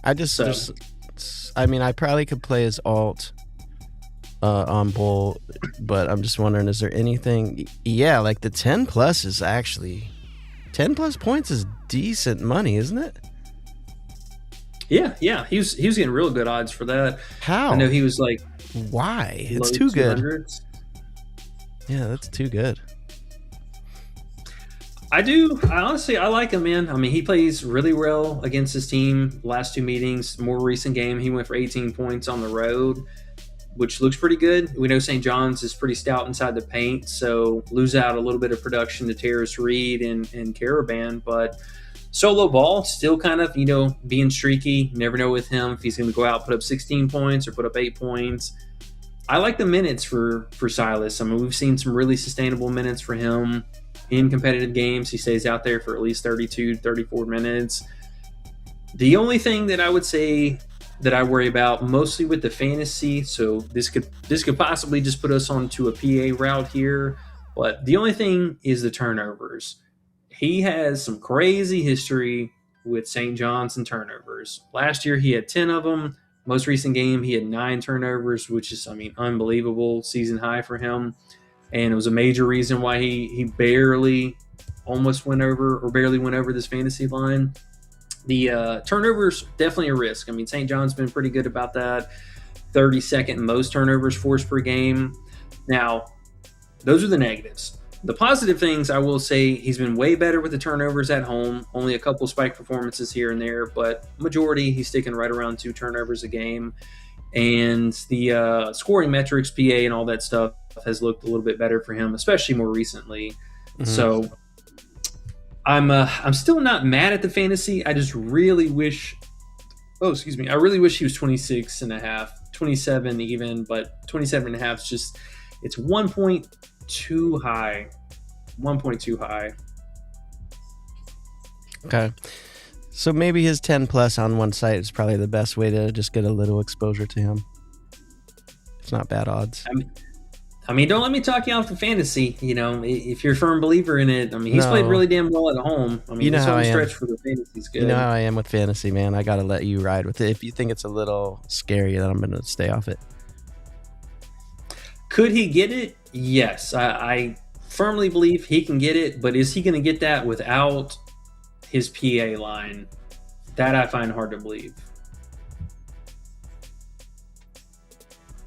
I I probably could play his alt on Bull, but I'm just wondering, is there anything? Yeah, like the 10 plus is actually 10 plus points is decent money, isn't it? Yeah. He was getting real good odds for that. How? I know he was like, why? It's too good. 200s. Yeah, that's too good. I honestly like him, man. I mean, he plays really well against his team. Last two meetings, more recent game, he went for 18 points on the road, which looks pretty good. We know St. John's is pretty stout inside the paint, so lose out a little bit of production to Terrace Reed and Caravan, but solo ball, still kind of, being streaky. You never know with him if he's going to go out, put up 16 points or put up 8 points. I like the minutes for Silas. I mean, we've seen some really sustainable minutes for him in competitive games. He stays out there for at least 32, 34 minutes. The only thing that I would say that I worry about mostly with the fantasy, so this could possibly just put us onto a PA route here, but the only thing is the turnovers. He has some crazy history with St. John's and turnovers. Last year he had 10 of them. Most recent game he had 9 turnovers, which is, unbelievable, season high for him. And it was a major reason why he barely went over this fantasy line. The turnovers, definitely a risk. St. John's been pretty good about that. 32nd most turnovers forced per game. Now, those are the negatives. The positive things, I will say, he's been way better with the turnovers at home. Only a couple spike performances here and there, but majority, he's sticking right around 2 turnovers a game. And the scoring metrics, PA, and all that stuff has looked a little bit better for him, especially more recently. Mm-hmm. So I'm still not mad at the fantasy. I just really wish I really wish he was 26.5, 27 even, but 27.5 is just, it's 1 point too high 1 point too high. Okay. So maybe his 10 plus on one site is probably the best way to just get a little exposure to him. It's not bad odds. I mean, don't let me talk you off the fantasy. You know, if you're a firm believer in it, I mean, he's played really damn well at home. I mean, You know this how home I am. stretch for the fantasy's good. You know how I am with fantasy, man. I got to let you ride with it. If you think it's a little scary, then I'm going to stay off it. Could he get it? Yes. I firmly believe he can get it, but is he going to get that without his PA line? That I find hard to believe.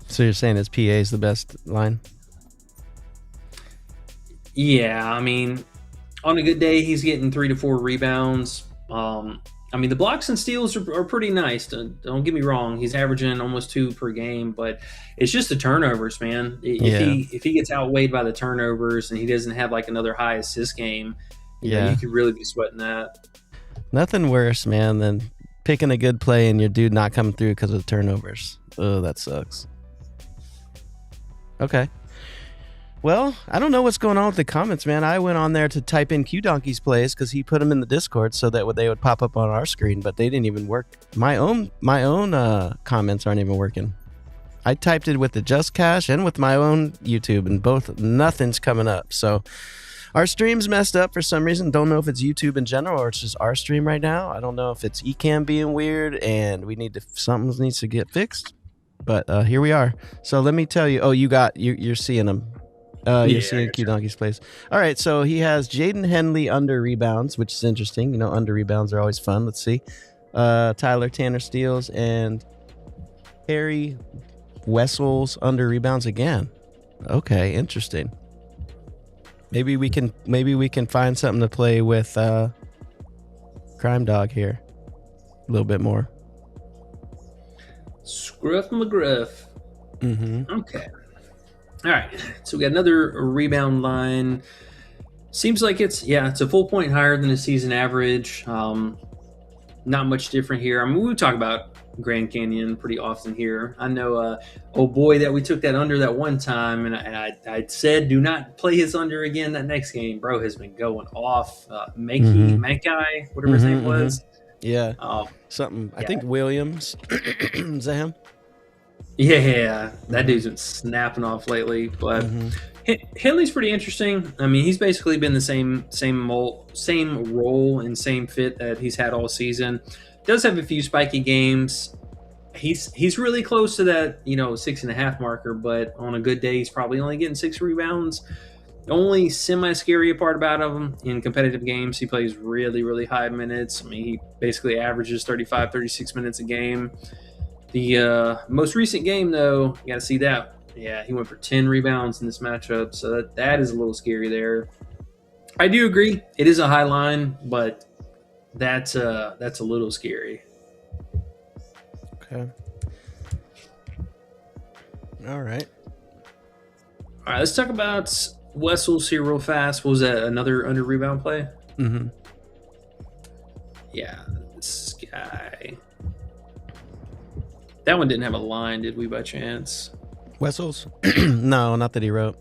So you're saying his PA is the best line? Yeah, I mean, on a good day, he's getting 3 to 4 rebounds. I mean, the blocks and steals are pretty nice. Don't get me wrong; he's averaging almost 2 per game, but it's just the turnovers, man. If he gets outweighed by the turnovers and he doesn't have like another high assist game, you know, you could really be sweating that. Nothing worse, man, than picking a good play and your dude not coming through because of turnovers. Oh, that sucks. Okay. Well, I don't know what's going on with the comments, man. I went on there to type in Q Donkey's plays because he put them in the Discord so that they would pop up on our screen, but they didn't even work. My own comments aren't even working. I typed it with the Just Cash and with my own YouTube, and both nothing's coming up. So our stream's messed up for some reason. Don't know if it's YouTube in general or it's just our stream right now. I don't know if it's Ecamm being weird and something needs to get fixed. But here we are. So let me tell you. Oh, you're seeing them. You're seeing Q Donkey's plays. All right, so he has Jaden Henley under rebounds, which is interesting. You know, under rebounds are always fun. Let's see. Tyler Tanner steals and Harry Wessels under rebounds again. Okay, interesting. Maybe we can find something to play with Crime Dog here a little bit more. Scruff McGruff. Mm-hmm. Okay. All right. So we got another rebound line. Seems like it's a full point higher than the season average. Not much different here. I mean, we talk about Grand Canyon pretty often here. I know, oh boy, that we took that under that one time, and I said do not play his under again that next game. Bro has been going off. Mankai, whatever his name was. Yeah. Something. I think Williams. Is that him? Yeah, that dude's been snapping off lately. But Henley's pretty interesting. I mean, he's basically been the same role and same fit that he's had all season. Does have a few spiky games. He's really close to that 6.5 marker, but on a good day, he's probably only getting 6 rebounds. The only semi-scary part about him in competitive games, he plays really, really high minutes. I mean, he basically averages 35, 36 minutes a game. The most recent game, though, you got to see that. Yeah, he went for 10 rebounds in this matchup, so that is a little scary there. I do agree. It is a high line, but that's a little scary. Okay. All right. Let's talk about Wessels here real fast. Was that another under rebound play? Mm-hmm. Yeah, this guy. That one didn't have a line, did we, by chance? Wessels? No, not that he wrote.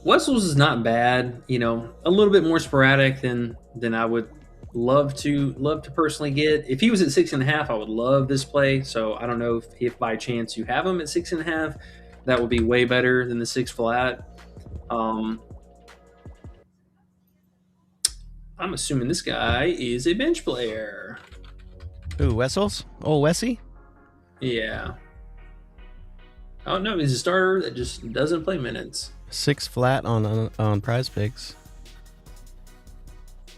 Wessels is not bad. A little bit more sporadic than I would love to personally get. If he was at 6.5, I would love this play. So I don't know if by chance you have him at 6.5, that would be way better than the 6 flat. I'm assuming this guy is a bench player. Who, Wessels? Oh, Wessie? Yeah. Oh no, he's a starter that just doesn't play minutes. 6 flat on Prize Picks.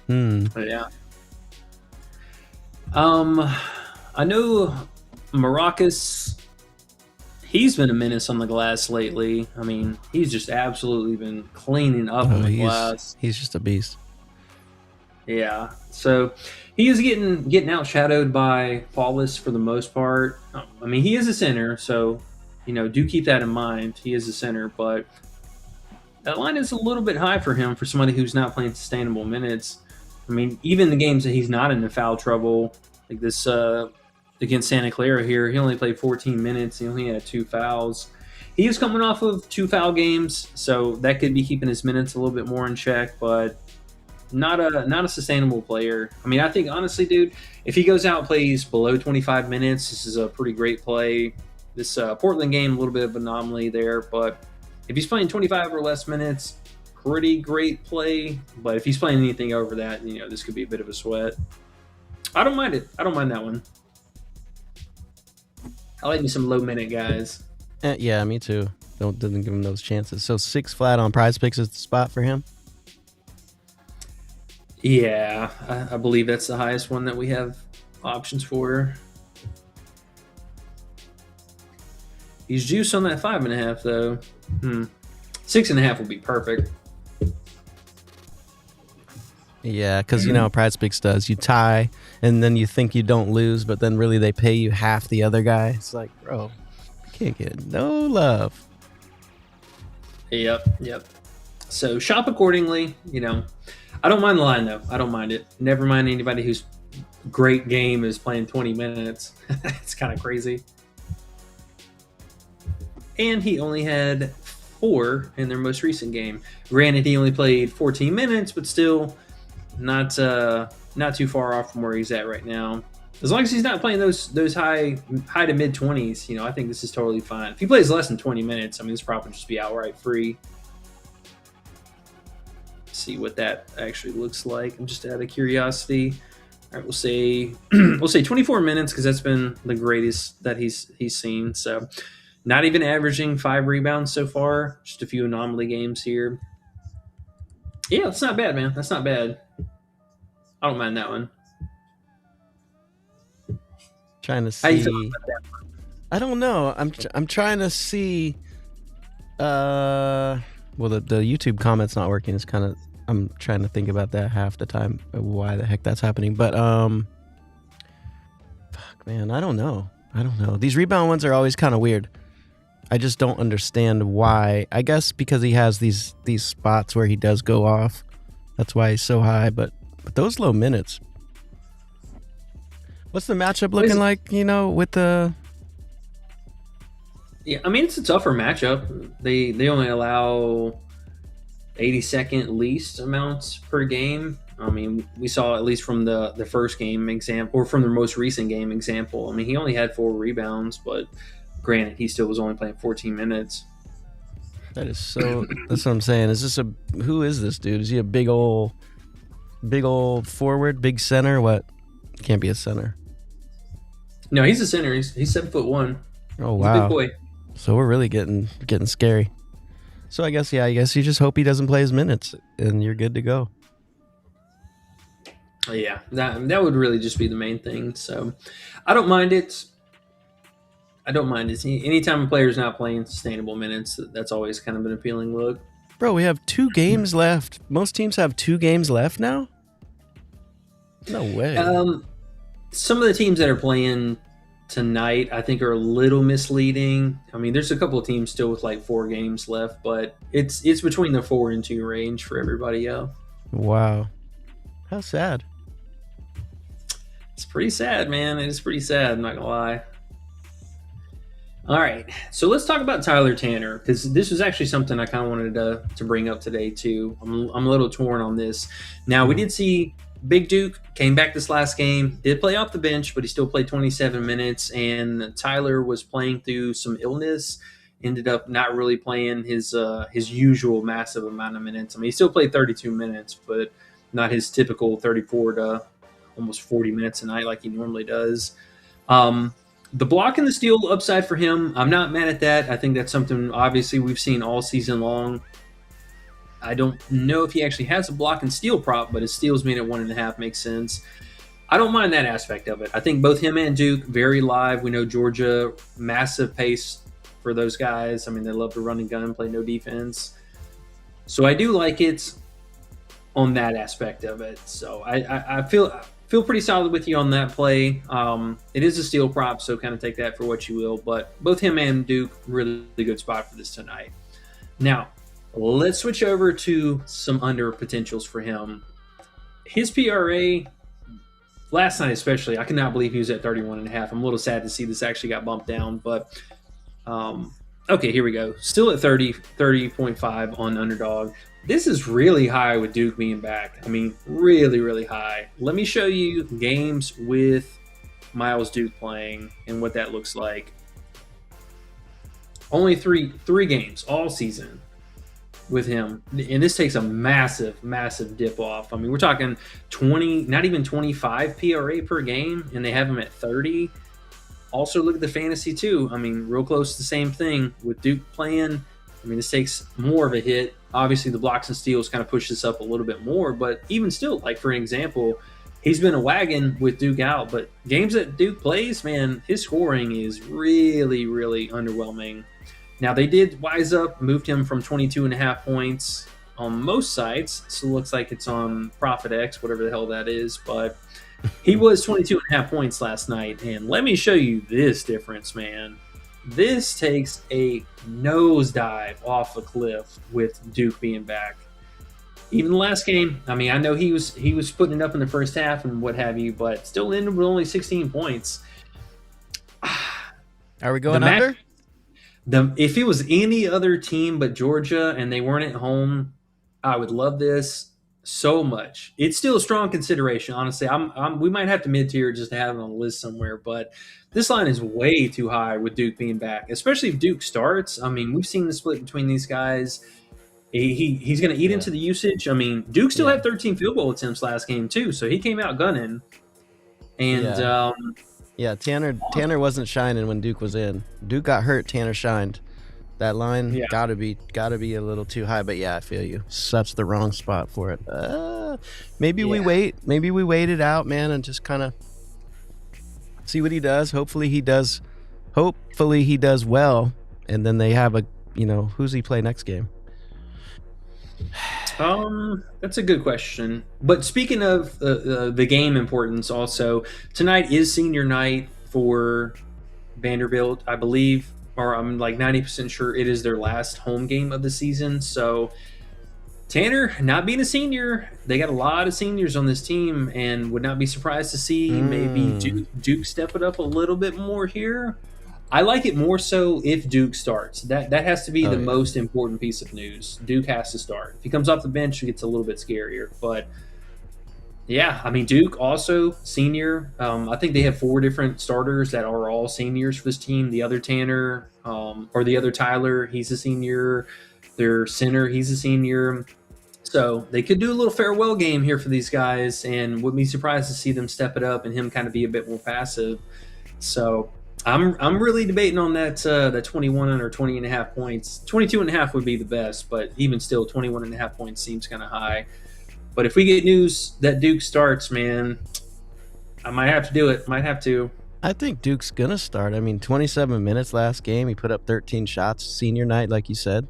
Yeah. I know Maracas. He's been a menace on the glass lately. I mean, he's just absolutely been cleaning up on the glass. He's just a beast. Yeah. So he is getting outshadowed by Paulus for the most part. I mean, he is a center, so do keep that in mind. He is a center, but that line is a little bit high for him for somebody who's not playing sustainable minutes. I mean, even the games that he's not in the foul trouble, like this against Santa Clara here, he only played 14 minutes. He only had 2 fouls. He is coming off of 2 foul games, so that could be keeping his minutes a little bit more in check, but not a sustainable player. I mean, I think honestly, dude, if he goes out and plays below 25 minutes, this is a pretty great play. This Portland game, a little bit of anomaly there, but if he's playing 25 or less minutes, pretty great play. But if he's playing anything over that, this could be a bit of a sweat. I don't mind it. I don't mind that one. I like me some low minute guys. Yeah, me too. Doesn't give him those chances. So 6 flat on Prize Picks is the spot for him. Yeah, I believe that's the highest one that we have options for. He's juice on that 5.5 though. 6.5 would be perfect. Yeah, because Prize Picks does. You tie, and then you think you don't lose, but then really they pay you half the other guy. It's like, bro, you can't get no love. Yep. So shop accordingly. I don't mind the line though. I don't mind it. Never mind anybody whose great game is playing 20 minutes. It's kind of crazy. And he only had 4 in their most recent game. Granted, he only played 14 minutes, but still not too far off from where he's at right now. As long as he's not playing those high to mid 20s, I think this is totally fine. If he plays less than 20 minutes, this prop would just be outright free. See what that actually looks like. I'm just out of curiosity. All right, we'll say 24 minutes because that's been the greatest that he's seen. So. Not even averaging 5 rebounds so far. Just a few anomaly games here. Yeah, that's not bad, man. That's not bad. I don't mind that one. Trying to see. How you feel about that one? I don't know. I'm trying to see. Well, the YouTube comments not working is kind of. I'm trying to think about that half the time. Why the heck that's happening? But fuck, man. I don't know. These rebound ones are always kind of weird. I just don't understand why. I guess because he has these spots where he does go off. That's why he's so high. But those low minutes. What's the matchup looking like, with the... Yeah, it's a tougher matchup. They only allow 82nd least amounts per game. We saw at least from the first game example, or from the most recent game example. He only had 4 rebounds, but granted, he still was only playing 14 minutes. That is so. That's what I'm saying. Who is this dude? Is he a big old forward, big center? What? Can't be a center. No, he's a center. He's 7'1". Oh wow, he's a big boy. So we're really getting scary. So I guess you just hope he doesn't play his minutes, and you're good to go. Yeah, that would really just be the main thing. So I don't mind it. Anytime a player's not playing sustainable minutes, that's always kind of an appealing look. Bro, we have 2 games left. Most teams have 2 games left now? No way. Some of the teams that are playing tonight, I think, are a little misleading. There's a couple of teams still with like 4 games left, but it's between the 4 and 2 range for everybody else. Wow. How sad. It's pretty sad, man. It is pretty sad, I'm not going to lie. All right, so let's talk about Tyler Tanner, because this was actually something I kind of wanted to bring up today, too. I'm a little torn on this. Now, we did see Big Duke came back this last game, did play off the bench, but he still played 27 minutes, and Tyler was playing through some illness, ended up not really playing his usual massive amount of minutes. He still played 32 minutes, but not his typical 34 to almost 40 minutes a night like he normally does. The block and the steal upside for him, I'm not mad at that. I think that's something, obviously, we've seen all season long. I don't know if he actually has a block and steal prop, but his steals being at 1.5 makes sense. I don't mind that aspect of it. I think both him and Duke, very live. We know Georgia, massive pace for those guys. They love to run and gun, play no defense. So I do like it on that aspect of it. So I feel pretty solid with you on that play. It is a steal prop, so kind of take that for what you will. But both him and Duke, really good spot for this tonight. Now, let's switch over to some under potentials for him. His PRA, last night especially, I cannot believe he was at 31.5. I'm a little sad to see this actually got bumped down, but Okay, here we go. Still at 30.5 on underdog. This is really high with Duke being back. I mean, really, really high. Let me show you games with Miles Duke playing and what that looks like. Only three games all season with him, and this takes a massive dip off. I mean, we're talking 20, not even 25 PRA per game, and they have him at 30. Also, look at the fantasy too. I mean, real close to the same thing with Duke playing. I mean, this takes more of a hit. Obviously, the blocks and steals kind of push this up a little bit more, but even still, like for an example, he's been a wagon with Duke out, but games that Duke plays, man, his scoring is really, really underwhelming. Now, they did wise up, moved him from 22.5 points on most sites, so it looks like it's on ProfitX, whatever the hell that is, but he was 22.5 points last night, and let me show you this difference, man. This takes a nosedive off a cliff with Duke being back. Even the last game, I mean, I know he was putting it up in the first half and what have you, but still ended with only 16 points. Are we going under? If it was any other team but Georgia and they weren't at home, I would love this so much. It's still a strong consideration, honestly. We might have to mid-tier just to have it on the list somewhere, but this line is way too high with Duke being back, especially if Duke starts. I mean, we've seen the split between these guys. He's going to eat into the usage. I mean, Duke still had 13 field goal attempts last game too, so he came out gunning. And Tanner wasn't shining when Duke was in. Duke got hurt. Tanner shined. That line gotta be a little too high. But yeah, I feel you. Such the wrong spot for it. Maybe we wait. Maybe we wait it out, man, and just kind of see what he does. Hopefully he does well. And then they have who's he play next game? That's a good question. But speaking of the game importance, also tonight is senior night for Vanderbilt, I believe, or I'm like 90% sure it is their last home game of the season. So Tanner, not being a senior, they got a lot of seniors on this team, and would not be surprised to see maybe Duke step it up a little bit more here. I like it more so if Duke starts. That has to be the most important piece of news. Duke has to start. If he comes off the bench, it gets a little bit scarier. But yeah, I mean, Duke also senior. I think they have 4 different starters that are all seniors for this team. The other Tanner or the other Tyler, he's a senior. Their center, he's a senior. So they could do a little farewell game here for these guys, and wouldn't be surprised to see them step it up and him kind of be a bit more passive. So I'm really debating on that 21 or 20.5 points. 22.5 would be the best, but even still, 21.5 points seems kind of high. But if we get news that Duke starts, man, I might have to do it. Might have to. I think Duke's gonna start. I mean, 27 minutes last game. He put up 13 shots. Senior night, like you said.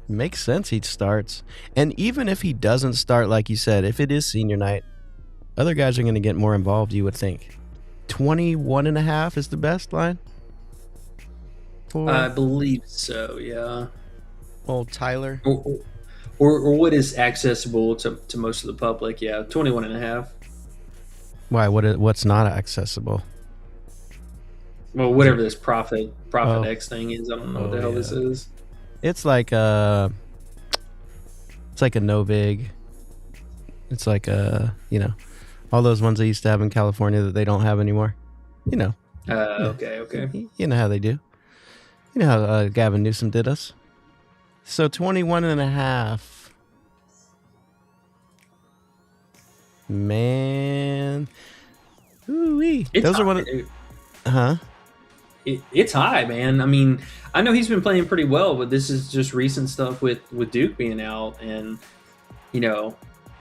Makes sense he starts. And even if he doesn't start, like you said, if it is senior night, other guys are going to get more involved, you would think. 21.5 is the best line? I believe so, yeah. Old Tyler. Or what is accessible to most of the public, yeah. 21.5. Why? What's not accessible? Well, whatever this Profit X thing is, I don't know what the hell this is. It's like a no vig. It's like all those ones they used to have in California that they don't have anymore. Okay. You know how they do. You know how Gavin Newsom did us. So 21.5. Man. Ooh-wee. Those are one of... Huh? It's high, man. I mean, I know he's been playing pretty well, but this is just recent stuff with Duke being out, and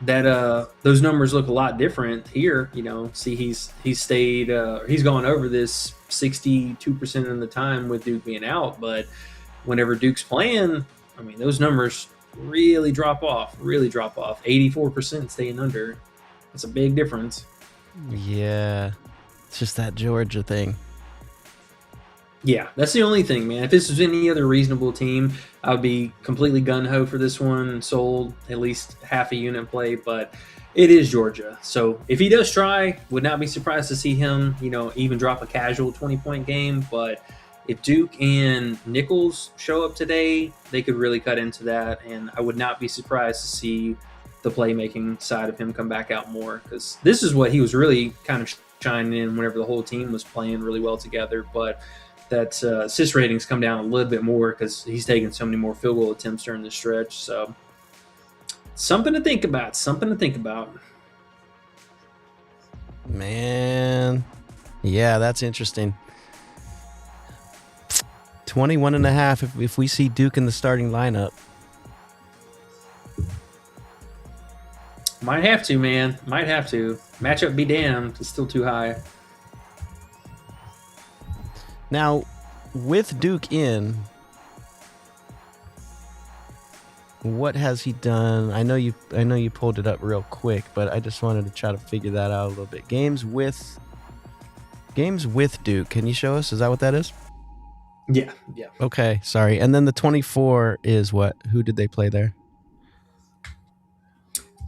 that those numbers look a lot different here. See, he's stayed, he's gone over this 62% of the time with Duke being out, but whenever Duke's playing, I mean, those numbers really drop off. 84% staying under. That's a big difference. Yeah, it's just that Georgia thing. Yeah, that's the only thing, man. If this was any other reasonable team, I would be completely gun-ho for this one, sold at least half a unit play, but it is Georgia. So if he does try, would not be surprised to see him, even drop a casual 20-point game, but if Duke and Nichols show up today, they could really cut into that. And I would not be surprised to see the playmaking side of him come back out more, because this is what he was really kind of shining in whenever the whole team was playing really well together. But that assist ratings come down a little bit more because he's taking so many more field goal attempts during the stretch. So something to think about. Man. Yeah, that's interesting. 21.5 if we see Duke in the starting lineup. Might have to, man. Might have to. Matchup be damned. It's still too high. Now, with Duke in, what has he done? I know you pulled it up real quick, but I just wanted to try to figure that out a little bit. Games with Duke. Can you show us? Is that what that is? Yeah. Okay, sorry. And then the 24 is what? Who did they play there?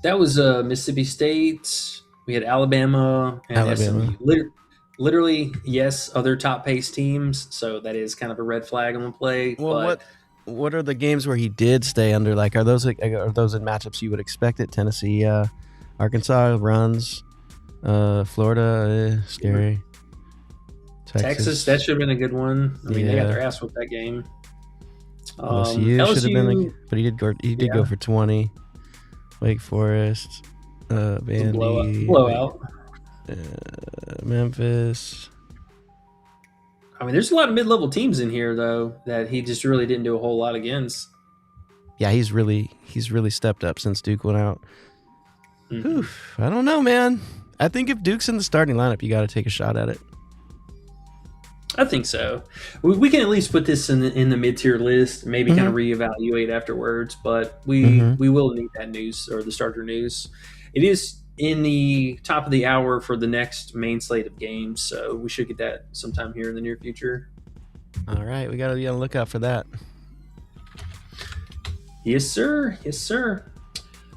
That was Mississippi State. We had Alabama and SMU. Literally, yes, other top-paced teams. So that is kind of a red flag on the play. Well, but what are the games where he did stay under? Like, are those in matchups you would expect it? Tennessee, Arkansas runs, Florida, scary. Texas, that should have been a good one. I mean, they got their ass whooped that game. LSU should have been, but he did go for 20. Wake Forest, Vandy, blowout. Memphis. I mean, there's a lot of mid-level teams in here though that he just really didn't do a whole lot against. Yeah, he's really stepped up since Duke went out. Mm-hmm. Oof, I don't know, man. I think if Duke's in the starting lineup, you got to take a shot at it. I think so. We can at least put this in the mid-tier list, maybe kind of reevaluate afterwards, but we will need that news or the starter news. It is in the top of the hour for the next main slate of games, so we should get that sometime here in the near future. All right, we got to be on the lookout for that. Yes, sir.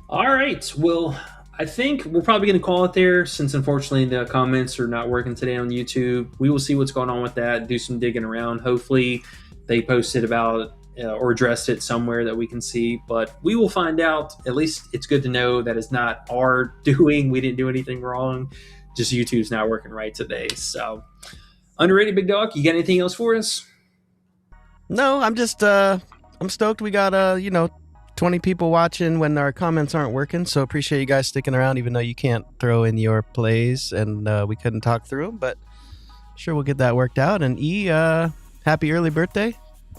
All right, well, I think we're probably going to call it there since, unfortunately, the comments are not working today on YouTube. We will see what's going on with that, do some digging around. Hopefully, they posted about or addressed it somewhere that we can see. But we will find out. At least it's good to know that it's not our doing. We didn't do anything wrong. Just YouTube's not working right today. So, underrated, Big Dog, you got anything else for us? No, I'm just I'm stoked we got 20 people watching when our comments aren't working, so appreciate you guys sticking around even though you can't throw in your plays and we couldn't talk through them, but sure we'll get that worked out. And happy early birthday.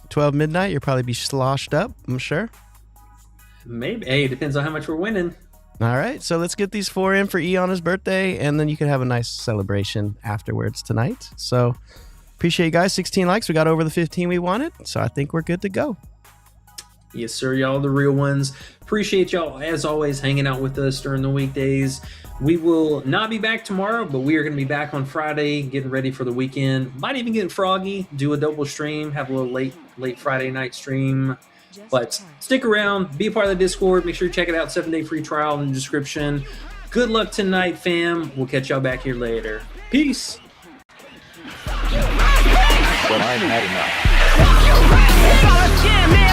12 midnight, you'll probably be sloshed up, I'm sure. Maybe. Hey, it depends on how much we're winning. All right, so let's get these 4 in for E on his birthday, and then you can have a nice celebration afterwards tonight. So appreciate you guys. 16 likes, we got over the 15 we wanted, so I think we're good to go. Yes, sir. Y'all the real ones. Appreciate y'all, as always, hanging out with us during the weekdays. We will not be back tomorrow, but we are going to be back on Friday, getting ready for the weekend. Might even get froggy, do a double stream, have a little late Friday night stream. But stick around, be a part of the Discord. Make sure you check it out. 7-day free trial in the description. Good luck tonight, fam. We'll catch y'all back here later. Peace. But I've had enough.